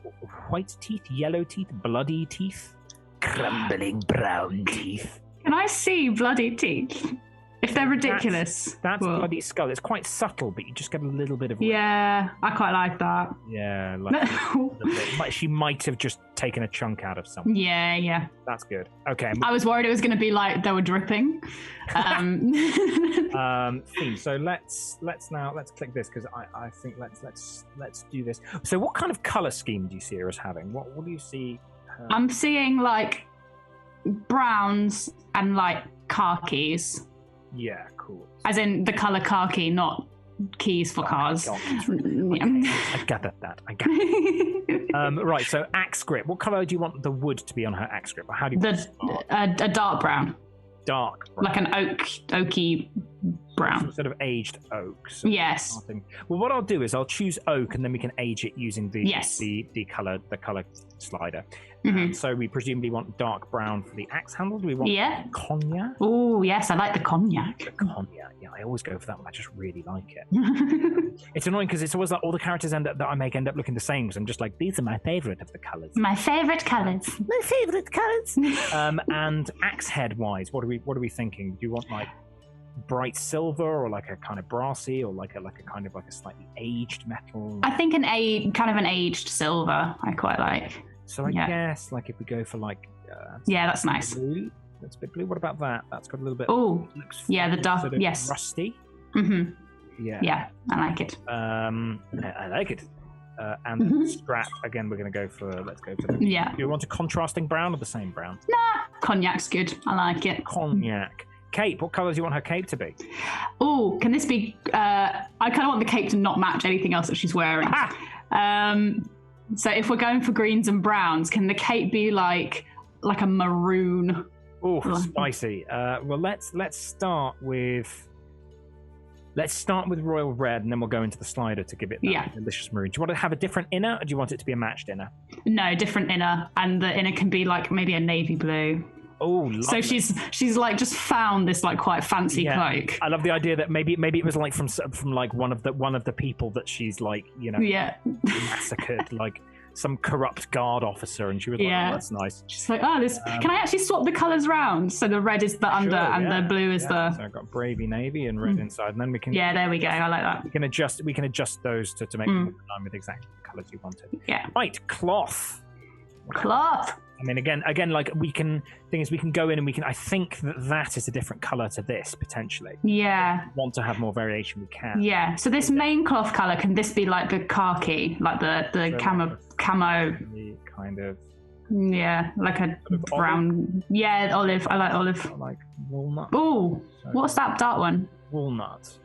A: white teeth, yellow teeth, bloody teeth, crumbling brown teeth?
B: Can I see bloody teeth? If they're ridiculous.
A: That's bloody skull. It's quite subtle, but you just get a little bit of...
B: Yeah, I quite like that.
A: Yeah, like she might have just taken a chunk out of something.
B: Yeah.
A: That's good. Okay.
B: I was worried it was going to be like they were dripping.
A: So let's click this because I think let's do this. So what kind of color scheme do you see her as having? What do you see?
B: I'm seeing like browns and like khakis.
A: Yeah, cool.
B: As in the color khaki, not keys for cars.
A: I gathered that. Right, so axe grip. What color do you want the wood to be on her axe grip? How do you
B: a dark brown.
A: Dark brown.
B: Like an oaky brown.
A: Sort of aged oak. So
B: yes.
A: Well, what I'll do is I'll choose oak and then we can age it using the color slider. Mm-hmm. So we presumably want dark brown for the axe handle. Do we want cognac?
B: Oh, yes, I like the cognac.
A: The cognac, yeah, I always go for that one. I just really like it. It's annoying because it's always like all the characters end up looking the same because I'm just like, these are my favorite of the colors.
B: My favorite colors.
A: My favorite colors. And axe head wise, what are we thinking? Do you want like bright silver, or like a kind of brassy, or like a kind of like a slightly aged metal?
B: I think an aged silver. I quite like.
A: So I guess like if we go for like
B: that's nice.
A: Blue, that's a bit blue. What about that? That's got a little bit.
B: Oh, yeah, the dark.
A: Sort of
B: yes,
A: rusty.
B: Mm-hmm.
A: Yeah,
B: I like it.
A: I like it. And strap again. We're going to go for. Let's go for the.
B: Yeah.
A: Do you want a contrasting brown or the same brown?
B: Nah, cognac's good. I like it.
A: Cognac. Cape. What colour do you want her cape to be?
B: Oh, can this be? I kind of want the cape to not match anything else that she's wearing. So if we're going for greens and browns, can the cape be like a maroon?
A: Oh, spicy. Well, let's start with. Let's start with royal red, and then we'll go into the slider to give it that delicious maroon. Do you want to have a different inner, or do you want it to be a matched inner?
B: No, different inner, and the inner can be like maybe a navy blue.
A: Oh, lovely.
B: So she's like just found this like quite fancy cloak.
A: I love the idea that maybe it was like from like one of the people that she's like massacred, like some corrupt guard officer, and she was like, oh, that's nice.
B: She's like, oh, this can I actually swap the colours round? So the red is the under and the blue is the.
A: So I've got bravey navy and red inside, and then we can.
B: Yeah, there we go. I like that.
A: We can adjust those to make them in line with exactly the colours you wanted.
B: Yeah.
A: Right, cloth. I mean, again, like we can go in and we can. I think that is a different color to this potentially.
B: Yeah.
A: If we want to have more variation, we can.
B: Yeah. So this main cloth color, can this be like the khaki, like the camo?
A: Kind of.
B: Yeah, like a
A: sort of
B: brown.
A: Olive?
B: Yeah, olive. I like olive.
A: I like walnut.
B: Oh, what's that dark one?
A: Walnut.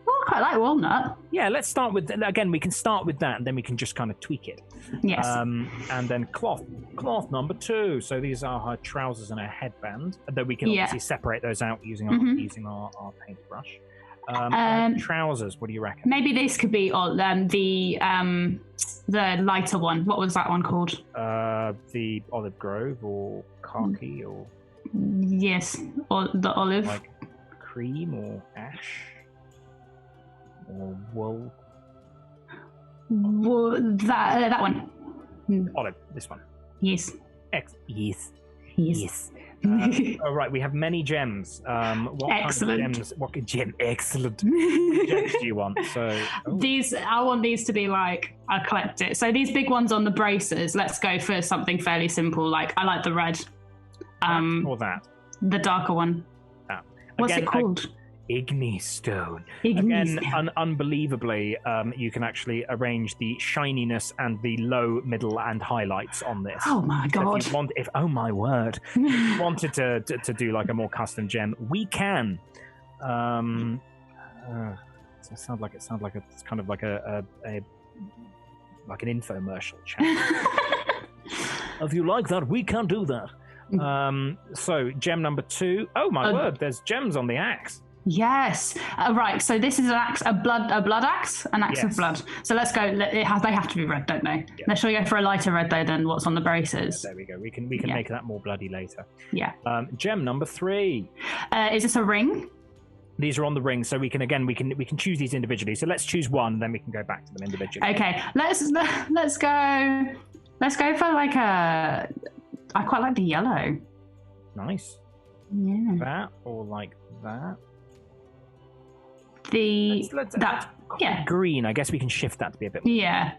B: Oh, I quite like walnut.
A: Yeah, let's start with again. We can start with that, and then we can just kind of tweak it.
B: Yes.
A: And then cloth number 2. So these are her trousers and her headband. Though we can obviously separate those out using our paintbrush. Trousers. What do you reckon?
B: Maybe this could be the lighter one. What was that one called?
A: The olive grove or khaki or.
B: Yes, or the olive.
A: Like cream or ash. Or wool.
B: That one.
A: Olive. This one.
B: Yes.
A: Yes. All right. We have many gems. What
B: excellent.
A: Kind of gems? What gem? Excellent. What gems do you want? So
B: I want these to be like eclectic. So these big ones on the braces. Let's go for something fairly simple. Like I like the red.
A: Or that.
B: The darker one. What's it called?
A: Ignis stone. Unbelievably, you can actually arrange the shininess and the low, middle, and highlights on this.
B: Oh my god!
A: So oh my word! If you wanted to do like a more custom gem, we can. It sounds like it's kind of like a like an infomercial chat. If you like that, we can do that. So gem number 2. Oh my word! There's gems on the axe.
B: Yes. Right. So this is an axe, a blood axe, an axe of blood. So let's go. They have to be red, don't they? Yeah. Let's go for a lighter red though than what's on the braces.
A: Yeah, there we go. We can make that more bloody later.
B: Yeah.
A: Gem number 3.
B: Is this a ring?
A: These are on the ring, so we can choose these individually. So let's choose one, then we can go back to them individually.
B: Okay. Let's go for like a. I quite like the yellow.
A: Nice.
B: Yeah.
A: That or like that. Green. I guess we can shift that to be a bit more.
B: Yeah.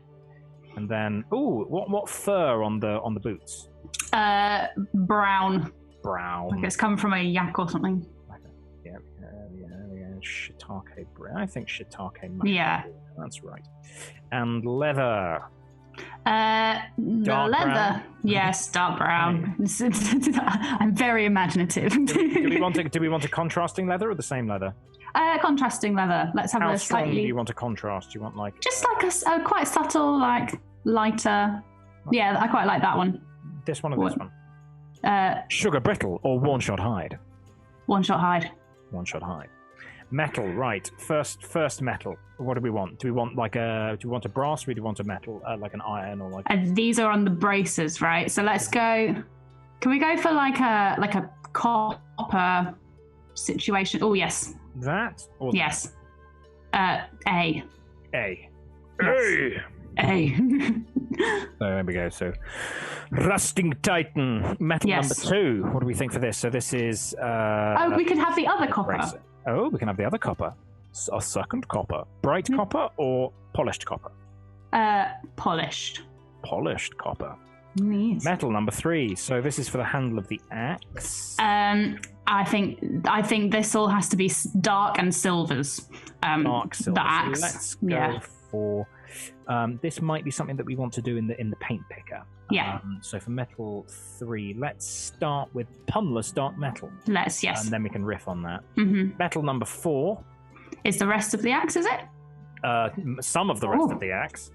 A: And then, what fur on the boots?
B: Brown.
A: Brown.
B: Like it's come from a yak or something.
A: Yeah. Shiitake brown. I think shiitake.
B: Yeah.
A: That's right. And leather.
B: Dark leather. Brown? Yes, dark brown. I'm very imaginative.
A: do we want a contrasting leather or the same leather?
B: Contrasting leather. Let's have
A: How
B: a
A: strong
B: slightly.
A: do you want a contrast? Do you want like
B: just like a quite subtle, like lighter. Yeah, I quite like that one.
A: This one or this one? Sugar brittle or one shot hide?
B: One shot hide.
A: One shot hide. Metal, right? First metal. What do we want? Do we want do we want a brass or do we want a metal, like an iron or like?
B: These are on the braces, right? So let's go. Can we go for like a copper situation? Oh yes.
A: That or
B: yes. A.
A: Yes.
B: A.
A: So there we go. So, Rusting Titan, metal number 2. What do we think for this? So this is.
B: We could have the other copper.
A: Oh, we can have the other copper. A second copper. Bright copper or polished copper?
B: Polished.
A: Polished copper.
B: Yes.
A: Metal number 3. So this is for the handle of the axe.
B: I think this all has to be dark and silvers.
A: Dark silver.
B: The axe.
A: So let's go for. This might be something that we want to do in the paint picker.
B: Yeah.
A: So for metal 3, let's start with punless dark metal.
B: Yes.
A: And then we can riff on that.
B: Mm-hmm.
A: Metal number 4.
B: Is the rest of the axe? Is it?
A: Some of the rest of the axe.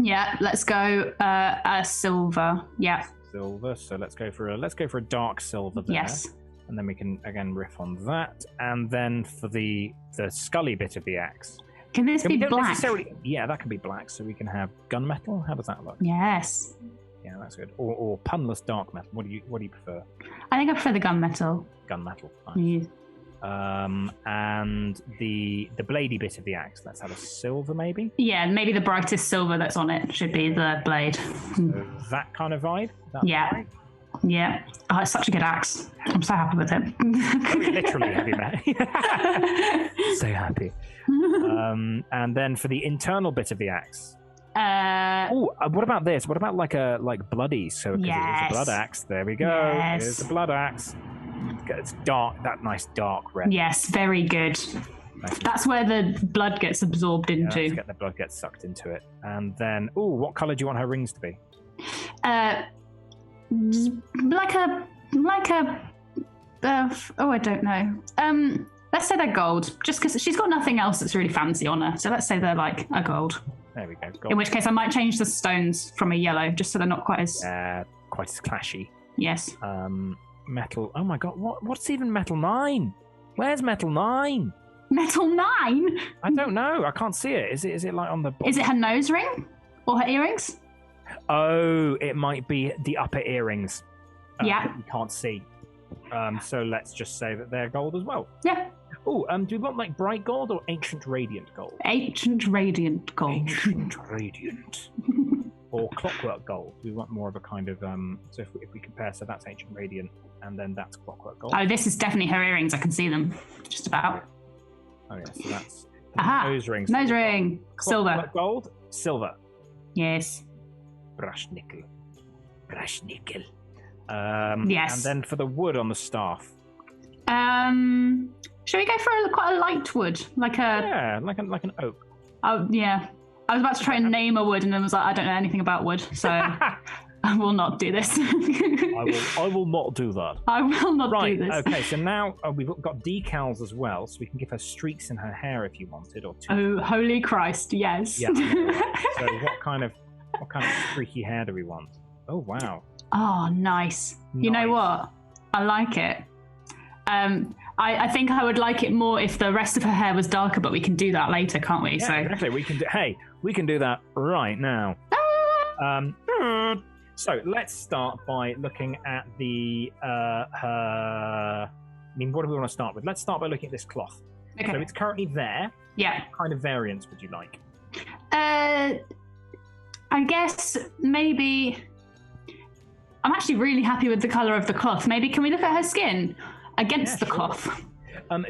B: Yeah. Let's go. A silver. Yeah.
A: Silver. So let's go for a dark silver there.
B: Yes.
A: And then we can again riff on that. And then for the scully bit of the axe.
B: Can this be black?
A: Yeah, that can be black. So we can have gunmetal. How does that look?
B: Yes.
A: Yeah, that's good. Or punless dark metal. What do you prefer?
B: I think I prefer the gunmetal.
A: Gunmetal. Nice.
B: Yeah.
A: And the bladey bit of the axe. Let's have a silver, maybe.
B: Yeah, maybe the brightest silver that's on it should be the blade.
A: So that kind of vibe.
B: Yeah.
A: Right?
B: Yeah. Oh, it's such a good axe. I'm so happy with it.
A: Literally happy, man. So happy. And then for the internal bit of the axe. What about this? What about like bloody? So because it is a blood axe. There we go.
B: Yes.
A: There's the blood axe. It's dark. That nice dark red.
B: Yes, very good.
A: Nice.
B: That's where the blood gets absorbed into.
A: Let's get the blood gets sucked into it. And then, what colour do you want her rings to be?
B: Like a I don't know. Let's say they're gold, just because she's got nothing else that's really fancy on her. So let's say they're like a gold.
A: There we go. Gold.
B: In which case, I might change the stones from a yellow, just so they're not quite as
A: clashy.
B: Yes.
A: Metal. Oh my god! What's even metal 9? Where's metal 9?
B: Metal 9?
A: I don't know. I can't see it. Is it like on the bottom?
B: Is it her nose ring or her earrings?
A: Oh, it might be the upper earrings.
B: Yeah.
A: That you can't see. So let's just say that they're gold as well.
B: Yeah.
A: Oh, do we want like bright gold or ancient radiant gold?
B: Ancient radiant gold.
A: Ancient radiant. Or clockwork gold. We want more of a kind of so if we compare, so that's ancient radiant and then that's clockwork gold.
B: Oh, this is definitely her earrings. I can see them just about.
A: Oh yeah, so that's
B: nose
A: rings.
B: Nose ring. Silver.
A: Gold. Silver.
B: Yes.
A: Brush nickel.
B: Yes.
A: And then for the wood on the staff.
B: Should we go for quite a light wood, like
A: an oak?
B: Oh yeah. I was about to try and name a wood, and then was like, I don't know anything about wood, so I will not do this.
A: I will not do that.
B: I will not do this.
A: Okay, so now we've got decals as well, so we can give her streaks in her hair if you wanted, or two.
B: Oh, holy Christ! Yes.
A: Yeah. So what kind of streaky hair do we want? Oh wow.
B: Oh, nice. You know what? I like it. I think I would like it more if the rest of her hair was darker, but we can do that later, can't we?
A: Yeah, exactly. We can do that right now. So let's start by looking at the her. I mean, what do we want to start with? Let's start by looking at this cloth.
B: Okay.
A: So it's currently there.
B: Yeah.
A: What kind of variants would you like?
B: I guess maybe. I'm actually really happy with the color of the cloth. Maybe can we look at her skin against the cloth?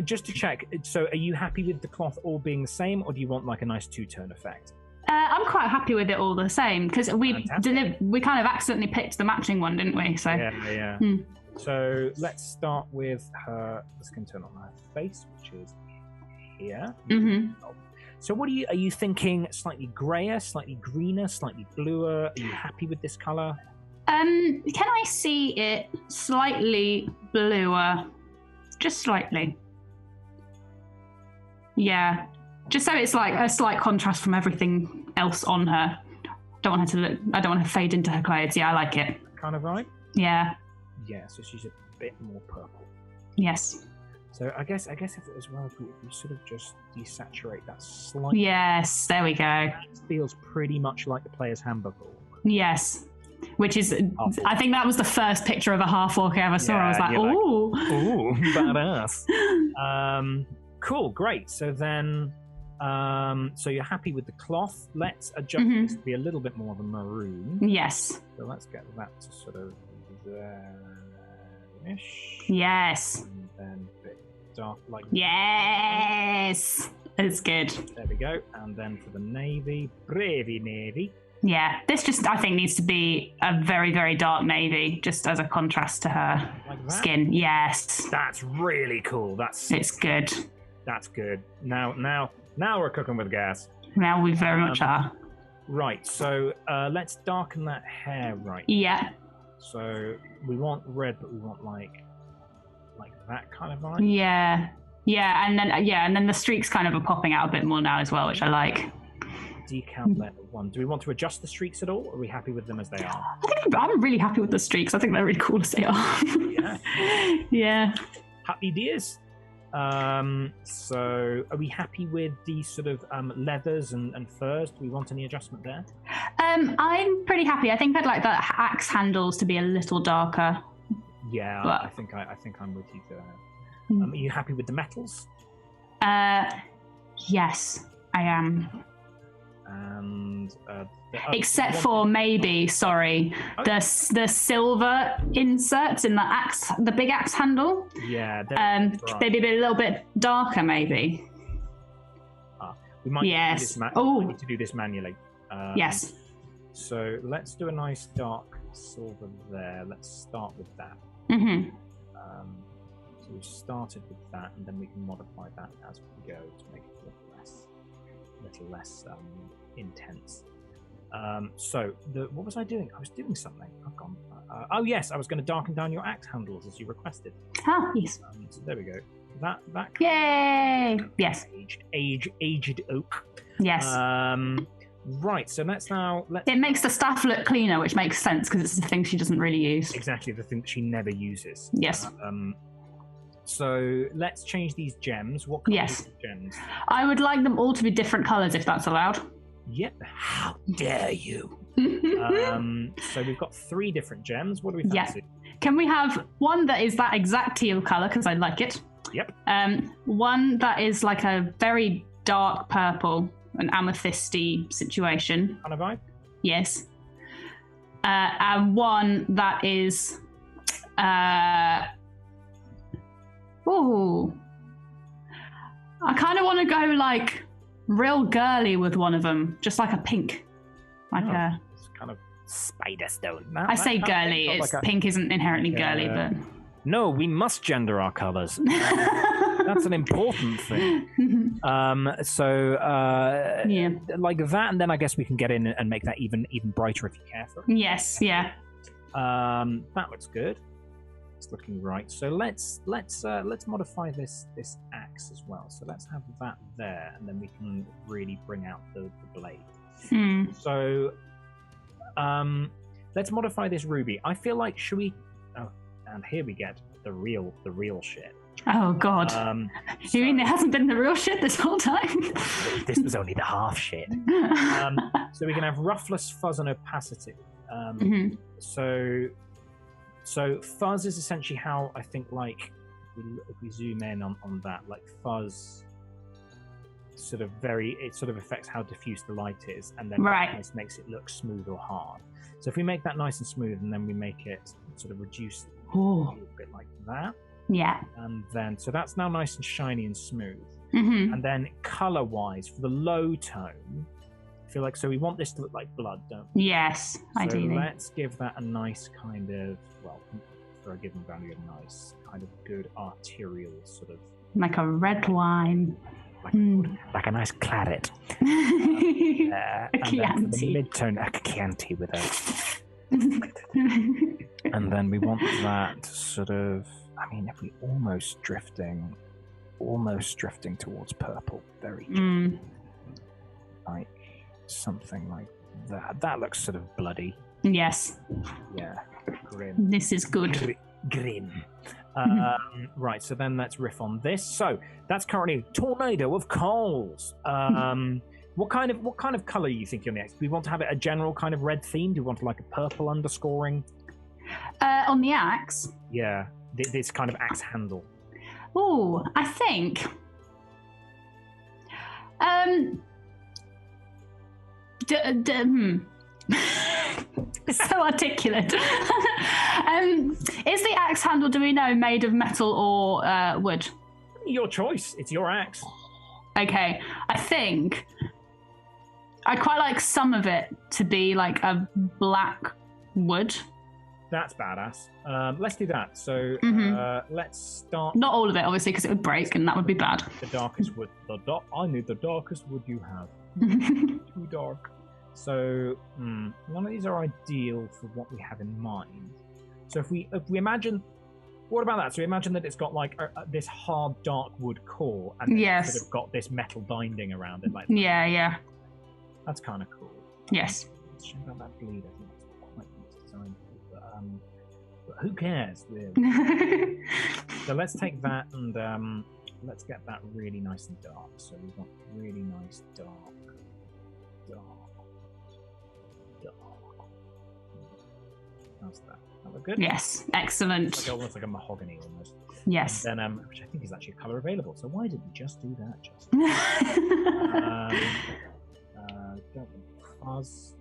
A: Just to check, so are you happy with the cloth all being the same, or do you want like a nice two-tone effect?
B: I'm quite happy with it all the same, because we kind of accidentally picked the matching one, didn't we? So
A: yeah. So let's start with her skin tone on her face, which is here.
B: Mm-hmm.
A: So what are you thinking? Slightly grayer, slightly greener, slightly bluer? Are you happy with this color?
B: Can I see it slightly bluer? Just slightly. Yeah. Just so it's like a slight contrast from everything else on her. I don't want her to fade into her clothes. Yeah, I like it.
A: Kind of right?
B: Yeah.
A: Yeah, so she's a bit more purple.
B: Yes.
A: So I guess if as well, if we sort of just desaturate that slightly.
B: Yes, there we go.
A: It feels pretty much like the player's handbook.
B: Yes. Which is, I think that was the first picture of a half-orc I ever saw. I was like, ooh,
A: badass. Cool, great. So then, so you're happy with the cloth. Let's adjust this to be a little bit more of a maroon.
B: Yes.
A: So let's get that to sort of there-ish.
B: Yes.
A: And then a bit dark, like...
B: Yes! It's good.
A: There we go. And then for the navy, Bravey Navy.
B: Yeah, this just, I think, needs to be a very, very dark navy, just as a contrast to her skin. Yes.
A: That's really cool.
B: It's good.
A: That's good. Now we're cooking with gas.
B: Now we very much are.
A: Right, so let's darken that hair right.
B: Yeah.
A: So we want red, but we want like that kind of vibe.
B: Yeah. And then the streaks kind of are popping out a bit more now as well, which I like.
A: Decal letter 1. Do we want to adjust the streaks at all, or are we happy with them as they are?
B: I'm really happy with the streaks. I think they're really cool as they are.
A: Yeah.
B: Yeah.
A: Happy days. So are we happy with the sort of leathers and furs? Do we want any adjustment there?
B: I'm pretty happy. I think I'd like the axe handles to be a little darker.
A: Yeah,
B: but...
A: I think I'm with you there. Are you happy with the metals?
B: Yes, I am.
A: And
B: except for maybe, sorry, the silver inserts in the big axe handle.
A: Yeah.
B: They'd be a little bit darker, maybe.
A: We might need to do this manually.
B: Yes.
A: So let's do a nice dark silver there. Let's start with that.
B: Mm-hmm.
A: So we started with that, and then we can modify that as we go to make it a little less intense. So what was I doing? I was doing something. I've gone. Oh yes, I was going to darken down your axe handles as you requested.
B: Oh yes.
A: So there we go. That.
B: Yay! Yes.
A: Aged oak.
B: Yes.
A: Right. So let's.
B: It makes the staff look cleaner, which makes sense because it's the thing she doesn't really use.
A: Exactly the thing that she never uses.
B: Yes.
A: So let's change these gems. What color are these gems?
B: I would like them all to be different colours if that's allowed.
A: Yep. How dare you? So we've got 3 different gems. What do we fancy?
B: Yeah. Can we have one that is that exact teal colour because I like it?
A: Yep.
B: One that is like a very dark purple, an amethysty situation.
A: Kind of vibe?
B: Yes. And one that is ooh. I kind of want to go like real girly with one of them, just like a pink.
A: It's kind of spider stone.
B: I say girly. Pink isn't inherently girly, but...
A: No, we must gender our colours. That's an important thing. Like that, and then I guess we can get in and make that even brighter if you care for it.
B: Yes, yeah.
A: That looks good. It's looking right. So let's modify this axe as well. So let's have that there, and then we can really bring out the blade. So let's modify this ruby. I feel like and here we get the real shit.
B: Oh God! You mean it hasn't been the real shit this whole time?
A: This was only the half shit. So we can have roughless, fuzz, and opacity. So fuzz is essentially how I think, like, if we zoom in on that, like fuzz sort of affects how diffuse the light is, and then it makes it look smooth or hard. So if we make that nice and smooth, and then we make it sort of reduce a little bit like that.
B: Yeah.
A: And then, so that's now nice and shiny and smooth. And then color-wise, for the low tone, I feel like, so we want this to look like blood, don't we?
B: Yes, ideally.
A: So let's give that a nice kind of, well, for a given value, a nice kind of good arterial sort of...
B: Like a red wine.
A: Like a nice claret. A
B: Chianti.
A: The mid-tone, a Chianti with a... And then we want that sort of, I mean, if we almost drifting towards purple, very gently. Like something like that. That looks sort of bloody.
B: Yes.
A: Yeah. Grim.
B: This is good.
A: Grim. Right, so then let's riff on this. So that's currently Tornado of Coals. What kind of color are you thinking next? Do we want to have it a general kind of red theme? Do you want like a purple underscoring?
B: On the axe?
A: Yeah, this kind of axe handle.
B: Oh, I think. It's so articulate. Is the axe handle, do we know, made of metal or wood?
A: Your choice. It's your axe.
B: Okay, I think I'd quite like some of it to be like a black wood.
A: That's badass. Let's do that. So let's start.
B: Not all of it, obviously, because it would break, and that would be bad.
A: The darkest wood. I need the darkest wood you have. Too dark. So none of these are ideal for what we have in mind. So if we imagine, what about that? So imagine that it's got like this hard dark wood core, and it's sort of got this metal binding around it, like that.
B: Yeah.
A: That's kind of cool.
B: Yes.
A: Shame about that bleed. I think that's quite nice design. But who cares, really? So let's take that and let's get that really nice and dark. So we want really nice dark. How's that? That look good?
B: Yes, excellent.
A: It's like almost like a mahogany almost.
B: Yes.
A: And then, which I think is actually a colour available. So why didn't we just do that? Don't want fuzz.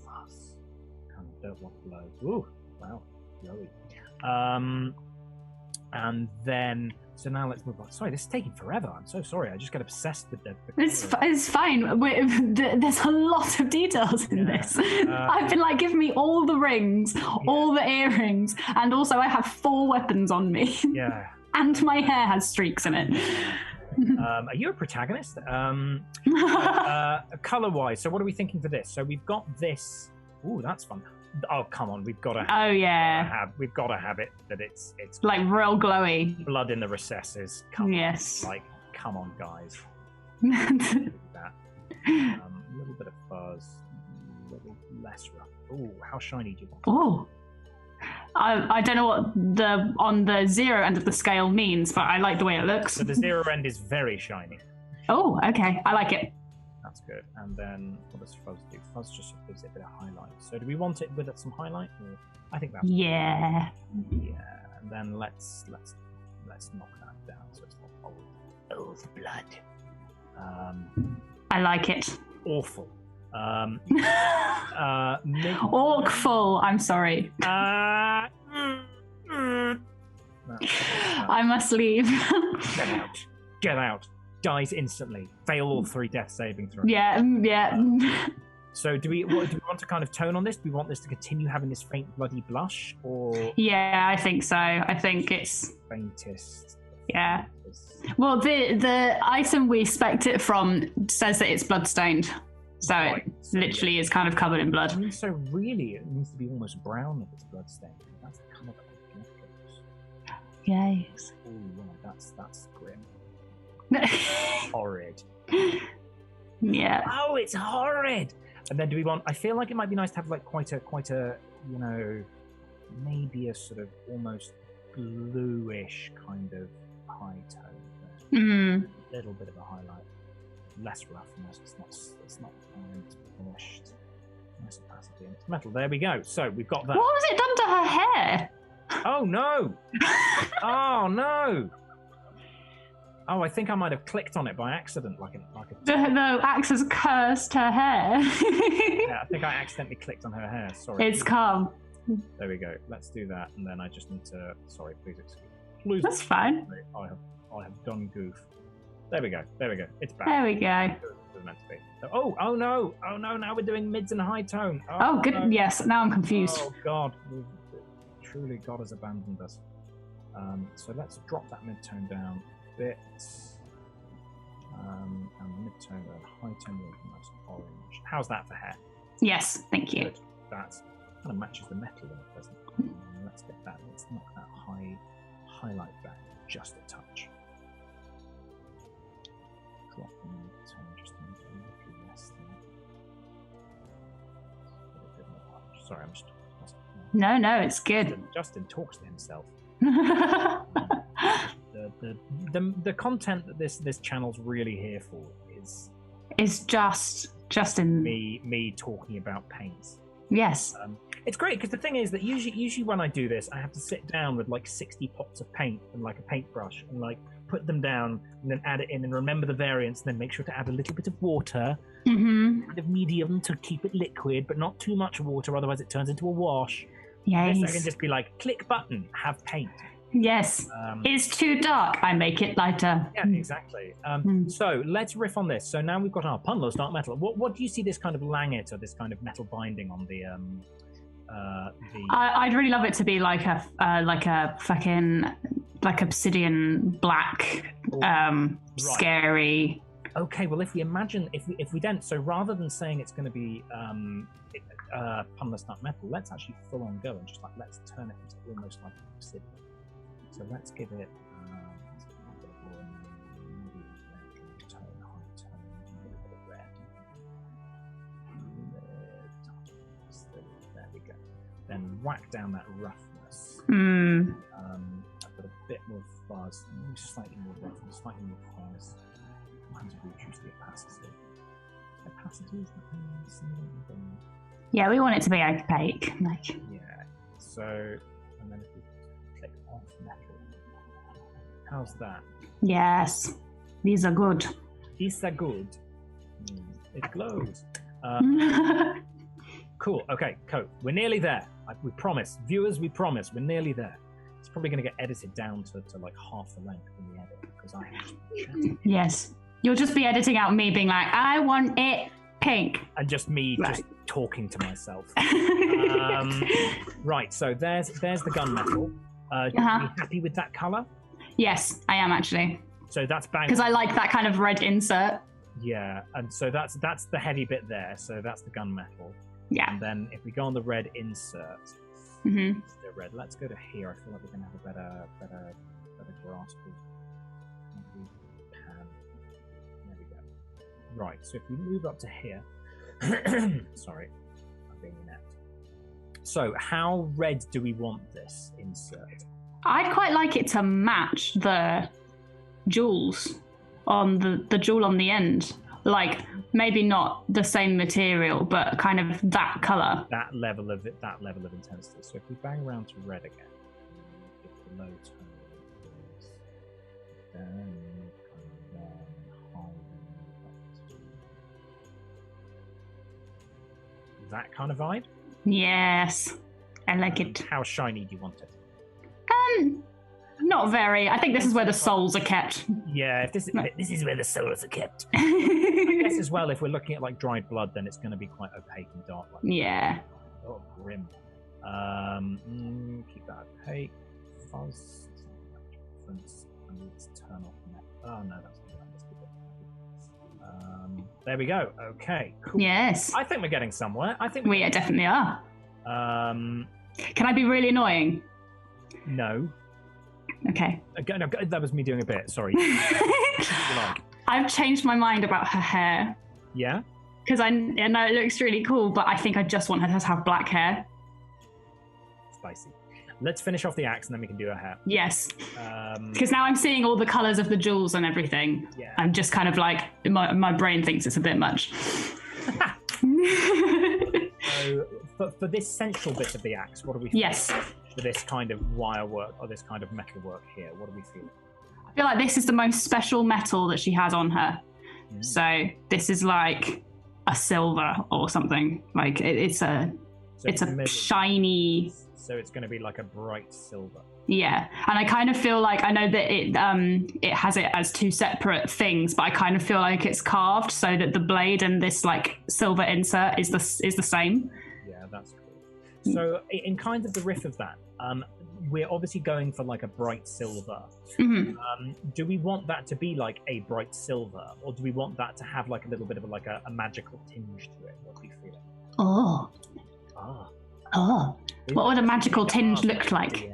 A: Fuzz. Kind of don't want blow. Ooh, wow, glowy. And then, so now let's move on. Sorry, this is taking forever. I'm so sorry. I just get obsessed with the
B: It's fine. There's a lot of details in this. I've been like, give me all the rings, all the earrings, and also I have 4 weapons on me.
A: Yeah.
B: And my hair has streaks in it.
A: Are you a protagonist? Color-wise, so what are we thinking for this? So we've got this. Ooh, that's fun. Oh, come on, we've got to. We've got to have it that it's
B: like real glowy.
A: Blood in the recesses.
B: Yes.
A: Like, come on, guys. That. A little bit of fuzz, a little less rough. Ooh, how shiny do you want?
B: Oh. I don't know what on the 0 end of the scale means, but I like the way it looks.
A: So the 0 end is very shiny.
B: Oh, okay. I like it.
A: That's good. And then what does fuzz do? Fuzz just gives it a bit of highlight. So do we want it with some highlight? Or I think that's
B: Yeah.
A: And then let's knock that down so it's not old blood.
B: I like it.
A: Awful.
B: Awful. I'm sorry. I must leave.
A: Get out. Dies instantly. Fail all 3 death saving throws.
B: Yeah.
A: So do we want to kind of tone on this? Do we want this to continue having this faint bloody blush, or?
B: Yeah, I think so. I think it's
A: faintest.
B: Yeah. Well, the item we spec'd it from says that it's bloodstained. So it literally is kind of covered in blood.
A: I mean, so really, it needs to be almost brown if it's bloodstained. That's the colour that it goes.
B: Yes.
A: Oh, yeah, that's grim. Horrid.
B: Yeah.
A: Oh, it's horrid. And then do we want? I feel like it might be nice to have like quite a maybe a sort of almost bluish kind of high tone. A little bit of a highlight. Less roughness. It's not polished. Nice opacity and it's metal. There we go. So we've got that.
B: What was it done to her hair?
A: Oh no! Oh no! Oh, I think I might have clicked on it by accident,
B: No, Axe has cursed her hair.
A: Yeah, I think I accidentally clicked on her hair. Sorry.
B: It's calm.
A: There we go. Let's do that, and then I just need to. Sorry, please excuse. Please.
B: That's fine.
A: I have done goof. There we go. It's back.
B: There we go.
A: It was meant to be. So, oh no! Now we're doing mids and high tone.
B: Oh, good. No. Yes. Now I'm confused.
A: Oh God! Truly, God has abandoned us. So let's drop that mid tone down a bit, and mid tone and high tone will be nice orange. How's that for hair?
B: Yes, thank you.
A: Good. That kind of matches the metal in it, doesn't it? Let's get that. Let's knock that highlight back just a touch. Drop the mid tone just a little less than that. Sorry, I'm just.
B: No, it's good.
A: Justin talks to himself. The content that this channel's really here for is
B: just in
A: me talking about paints.
B: Yes.
A: It's great because the thing is that usually when I do this, I have to sit down with like 60 pots of paint and like a paintbrush and like put them down and then add it in and remember the variants and then make sure to add a little bit of water, kind of medium to keep it liquid, but not too much water, otherwise it turns into a wash.
B: Yes.
A: I can just be like, click button, have paint.
B: Yes. It's too dark. I make it lighter.
A: Yeah, exactly. So let's riff on this. So now we've got our punless dark metal. What do you see this kind of langet or this kind of metal binding on the?
B: I'd really love it to be like a fucking like obsidian black, scary.
A: Okay, well if we imagine if we don't, so rather than saying it's going to be punless dark metal, let's actually full on go and just like let's turn it into almost like obsidian. So let's give it there we go. Then whack down that roughness. I've got a bit more fuzz, slightly more roughness, slightly more fuzz. Mine's reduce the opacity. Opacity is the same.
B: Yeah, we want it to be opaque. Like.
A: Yeah. So, and then if we click off metal, how's that?
B: Yes, these are good.
A: These are good. It glows. Cool. Okay, cool. We're nearly there. We promise, viewers. We promise. We're nearly there. It's probably going to get edited down to like half the length in the edit because I have chatting.
B: Yes, you'll just be editing out me being like, I want it pink,
A: and just me just talking to myself. Right. So there's the gunmetal. Are you happy with that color?
B: Yes, I am actually.
A: So that's bang.
B: Because I like that kind of red insert.
A: Yeah, and so that's the heavy bit there. So that's the gunmetal.
B: Yeah.
A: And then if we go on the red insert,
B: the
A: red. Let's go to here. I feel like we're gonna have a better grasp of the pan. There we go. Right. So if we move up to here, sorry, I'm being inept. So how red do we want this insert?
B: I'd quite like it to match the jewels on the jewel on the end. Like maybe not the same material, but kind of that color.
A: That level of intensity. So if we bang around to red again, if the low tone is down, that kind of vibe.
B: Yes, I like it.
A: How shiny do you want it?
B: Not very. I think this is where the souls are kept.
A: Yeah, if this is where the souls are kept. I guess as well, if we're looking at like dried blood, then it's going to be quite opaque and dark. Like
B: yeah.
A: Oh, grim. Keep that opaque. Fuzz. Difference. I need to turn off the net. Oh no, that's not right. There we go. Okay. Cool.
B: Yes.
A: I think we're getting somewhere. I think
B: we definitely are. Can I be really annoying?
A: No.
B: Okay.
A: No, that was me doing a bit. Sorry.
B: I've changed my mind about her hair.
A: Yeah?
B: Because I know it looks really cool, but I think I just want her to have black hair.
A: Spicy. Let's finish off the axe and then we can do her hair.
B: Yes. Because now I'm seeing all the colours of the jewels and everything.
A: Yeah.
B: I'm just kind of like, my brain thinks it's a bit much.
A: So, for this central bit of the axe, what do we feel?
B: Yes.
A: For this kind of wire work or this kind of metal work here, what do we feel?
B: I feel like this is the most special metal that she has on her. So this is like a silver or something. Like it's a shiny.
A: So it's going to be like a bright silver.
B: Yeah, and I kind of feel like I know that it has it as two separate things, but I kind of feel like it's carved so that the blade and this like silver insert is the same.
A: Yeah, that's cool. So in kind of the riff of that, we're obviously going for like a bright silver. Do we want that to be like a bright silver, or do we want that to have like a little bit of a magical tinge to it? What do you feel? What
B: would a magical tinge look like?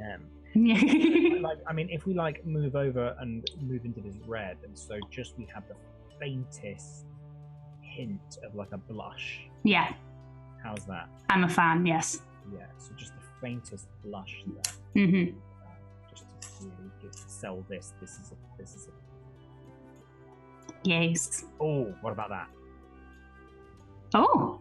A: I mean, if we like move over and move into this red, and so just we have the faintest hint of like a blush.
B: Yeah.
A: How's that?
B: I'm a fan. Yes.
A: Yeah. So just the faintest blush there. Just to really sell this. This is a.
B: Yes.
A: Oh, what about that?
B: Oh.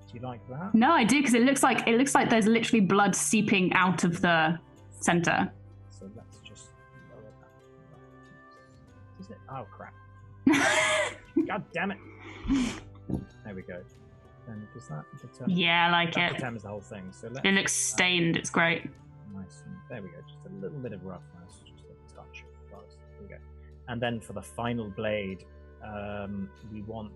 A: Do you like that?
B: No, I do, because it looks like there's literally blood seeping out of the center.
A: So let's just lower that. Is it? Oh crap! God damn it! There we go. And does that determine?
B: Yeah, I like it.
A: That determines the whole thing. So
B: it looks stained. It's great.
A: Nice. There we go. Just a little bit of roughness, just a touch of fuzz. There we go. And then for the final blade, we want.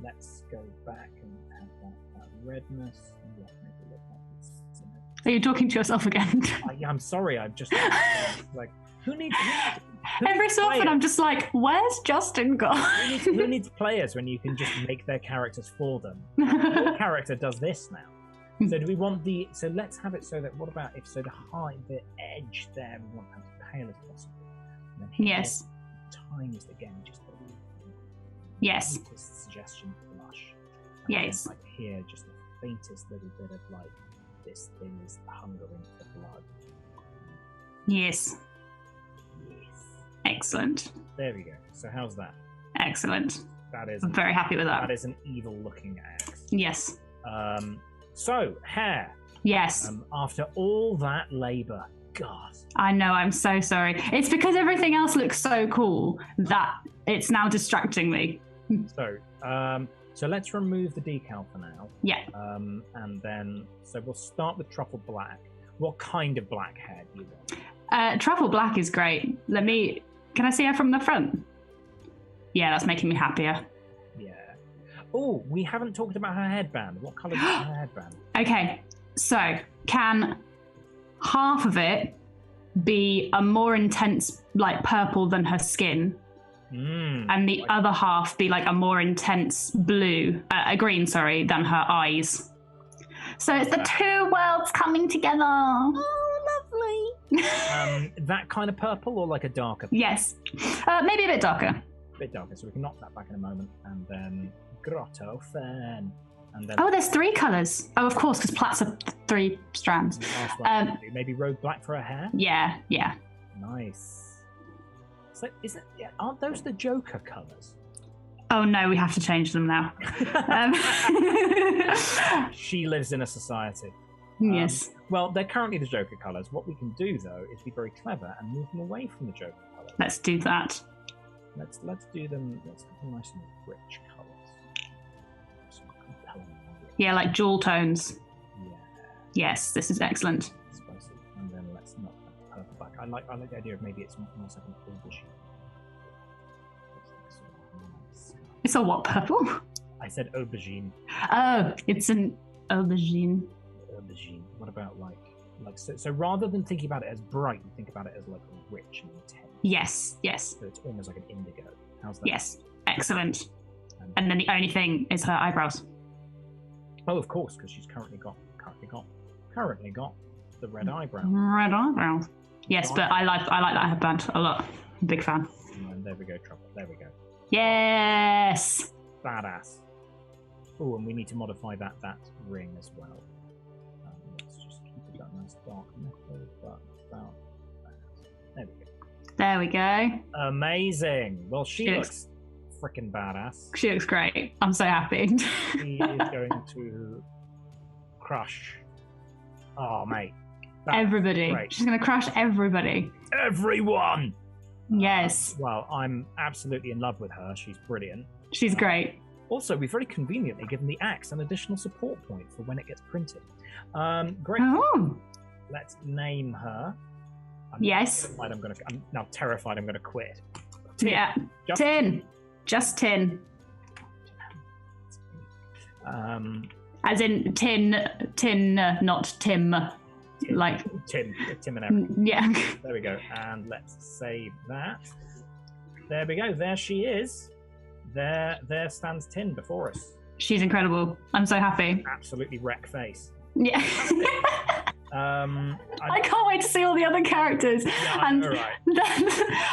A: Let's go back and have that redness. Yeah, maybe look like it's,
B: Are you talking to yourself again?
A: I'm sorry. I'm just like, who needs
B: Every so often, I'm just like, where's Justin gone?
A: Who needs players when you can just make their characters for them? Your character does this now. So do we want the? So let's have it so that. What about if so the edge there we want as pale as possible. And then here,
B: Yes.
A: times again, just the
B: Yes.
A: faintest suggestion of blush. And
B: Yes.
A: then, like here, just the faintest little bit of like this thing is hungering for blood.
B: Yes.
A: Yes.
B: Excellent.
A: There we go. So how's that?
B: Excellent.
A: That is.
B: I'm very happy with
A: That
B: that.
A: is an evil-looking axe.
B: Yes.
A: So hair.
B: Yes.
A: After all that labour, God.
B: I know, I'm so sorry. It's because everything else looks so cool that it's now distracting me.
A: So let's remove the decal for now.
B: Yeah.
A: And then, so we'll start with truffle black. What kind of black hair do you want?
B: Truffle black is great. Can I see her from the front? Yeah, that's making me happier.
A: Yeah. Oh, we haven't talked about her headband. What colour is her headband?
B: Okay, so can half of it be a more intense, like purple than her skin, and the other half be like a more intense blue, a green, sorry, than her eyes? So it's the two worlds coming together. Oh, lovely.
A: That kind of purple or like a darker?
B: Yes, maybe a bit darker.
A: A bit darker, so we can knock that back in a moment. And then grotto fan. And then
B: Oh, there's three colours. Oh, of course, because plaits are 3 strands.
A: the last one, maybe road black for her hair.
B: Yeah.
A: Nice. So aren't those the Joker colours?
B: Oh no, we have to change them now.
A: She lives in a society.
B: Yes.
A: Well, they're currently the Joker colours. What we can do though is be very clever and move them away from the Joker colours.
B: Let's do that.
A: Let's do them. Let's have them nice and rich colours. Some compelling colours.
B: Yeah, like jewel tones.
A: Yeah.
B: Yes, this is excellent.
A: Spicy. And then let's knock that purple back. I like the idea of maybe it's almost like an aubergine. Looks like sort of nice.
B: It's a what, purple?
A: I said aubergine.
B: Oh, it's an aubergine.
A: Aubergine. What about like so rather than thinking about it as bright, you think about it as like rich and intense.
B: Yes.
A: So it's almost like an indigo. How's that?
B: Yes, excellent. And then the only thing is her eyebrows.
A: Oh, of course, because she's currently got the red eyebrow.
B: Red eyebrows. Yes, but I like that headband a lot. I'm a big fan.
A: And there we go, trouble. There we go.
B: Yes.
A: Badass. Oh, and we need to modify that ring as well. Let's just keep it that nice dark metal, but about that. There we go.
B: There we go.
A: Amazing. Well, she
B: Yes.
A: looks freaking badass.
B: She looks great. I'm so happy.
A: She is going to crush. Oh, mate. That's
B: Everybody.
A: great.
B: She's going to crush everybody.
A: Everyone!
B: Yes.
A: Well, I'm absolutely in love with her. She's brilliant.
B: She's great.
A: Also, we very conveniently given the axe an additional support point for when it gets printed. Great.
B: Oh.
A: Let's name her.
B: Yes.
A: I'm now terrified I'm going to quit.
B: Yeah.
A: Just-
B: Tin. Just tin. As in tin, not Tim. Like
A: Tim and everything.
B: yeah.
A: There we go. And let's save that. There we go. There she is. There stands Tin before us.
B: She's incredible. I'm so happy.
A: Absolutely wreck face.
B: Yeah. I can't wait to see all the other characters.
A: Yeah,
B: and
A: know, right?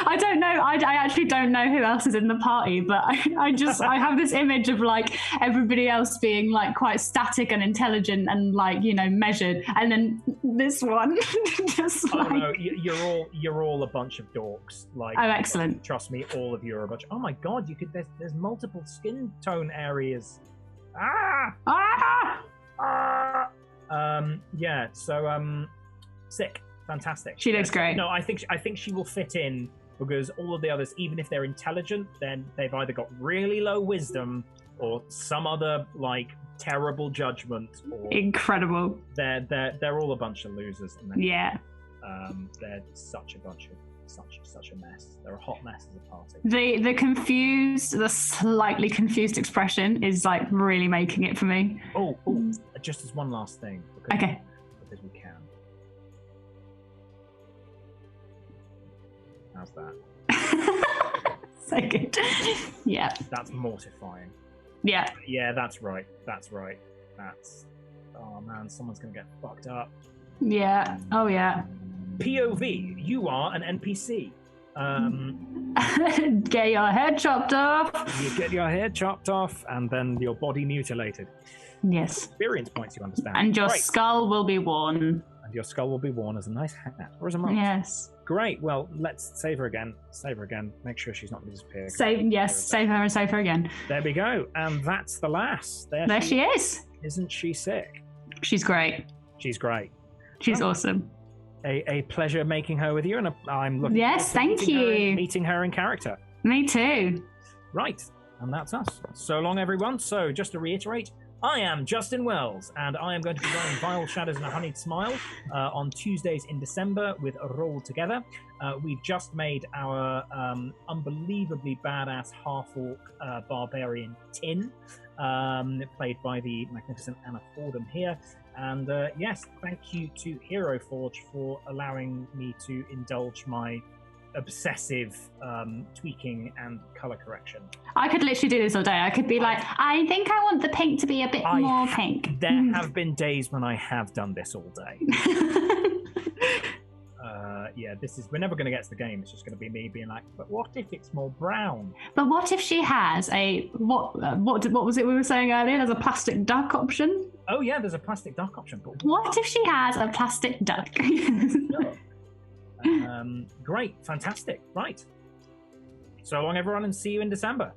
B: I don't know. I actually don't know who else is in the party, but I have this image of like everybody else being like quite static and intelligent and like measured, and then this one just
A: Oh
B: like.
A: no, you're all a bunch of dorks. Like,
B: Oh, excellent.
A: Trust me, all of you are a bunch. Oh my god, you could. There's multiple skin tone areas. Yeah. So sick, fantastic.
B: She looks great.
A: No, I think she will fit in because all of the others, even if they're intelligent, then they've either got really low wisdom or some other like terrible judgment. Or
B: Incredible.
A: They're all a bunch of losers.
B: Yeah.
A: They're such a bunch of such a mess. They're a hot mess as a party.
B: The slightly confused expression is like really making it for me.
A: Oh, just as one last thing. Because we can. How's that?
B: So good. Yeah.
A: That's mortifying.
B: Yeah.
A: Yeah, that's right. Oh man, someone's gonna get fucked up.
B: Yeah. Oh yeah.
A: POV, you are an NPC.
B: Get your head chopped off.
A: You get your hair chopped off and then your body mutilated.
B: Yes.
A: Experience points, you understand.
B: And your
A: Great.
B: skull will be worn.
A: And your skull will be worn as a nice hat or as a mask.
B: Yes.
A: Great. Well, let's save her again. Make sure she's not disappeared.
B: Save her and save her again.
A: There we go. And that's the lass.
B: There she is.
A: Isn't she sick?
B: She's great.
A: She's great.
B: She's awesome.
A: A pleasure making her with you, and I'm looking
B: Yes,
A: forward to
B: thank you.
A: meeting her in character.
B: Me too.
A: Right, and that's us. So long, everyone. So just to reiterate, I am Justin Wells, and I am going to be running Vile Shadows and a Honeyed Smile on Tuesdays in December with a Roll Together. We've just made our unbelievably badass half-orc barbarian Tin, played by the magnificent Anna Fordham here. And yes, thank you to Hero Forge for allowing me to indulge my obsessive tweaking and color correction.
B: I could literally do this all day. I could be like, I think I want the pink to be a bit more pink.
A: There have been days when I have done this all day. Yeah, we're never going to get to the game. It's just going to be me being like, but what if it's more brown?
B: But what if she has what was it we were saying earlier? There's a plastic duck option.
A: Oh yeah, there's a plastic duck option. But
B: what if she has a plastic duck?
A: Great, fantastic. Right. So long, everyone, and see you in December.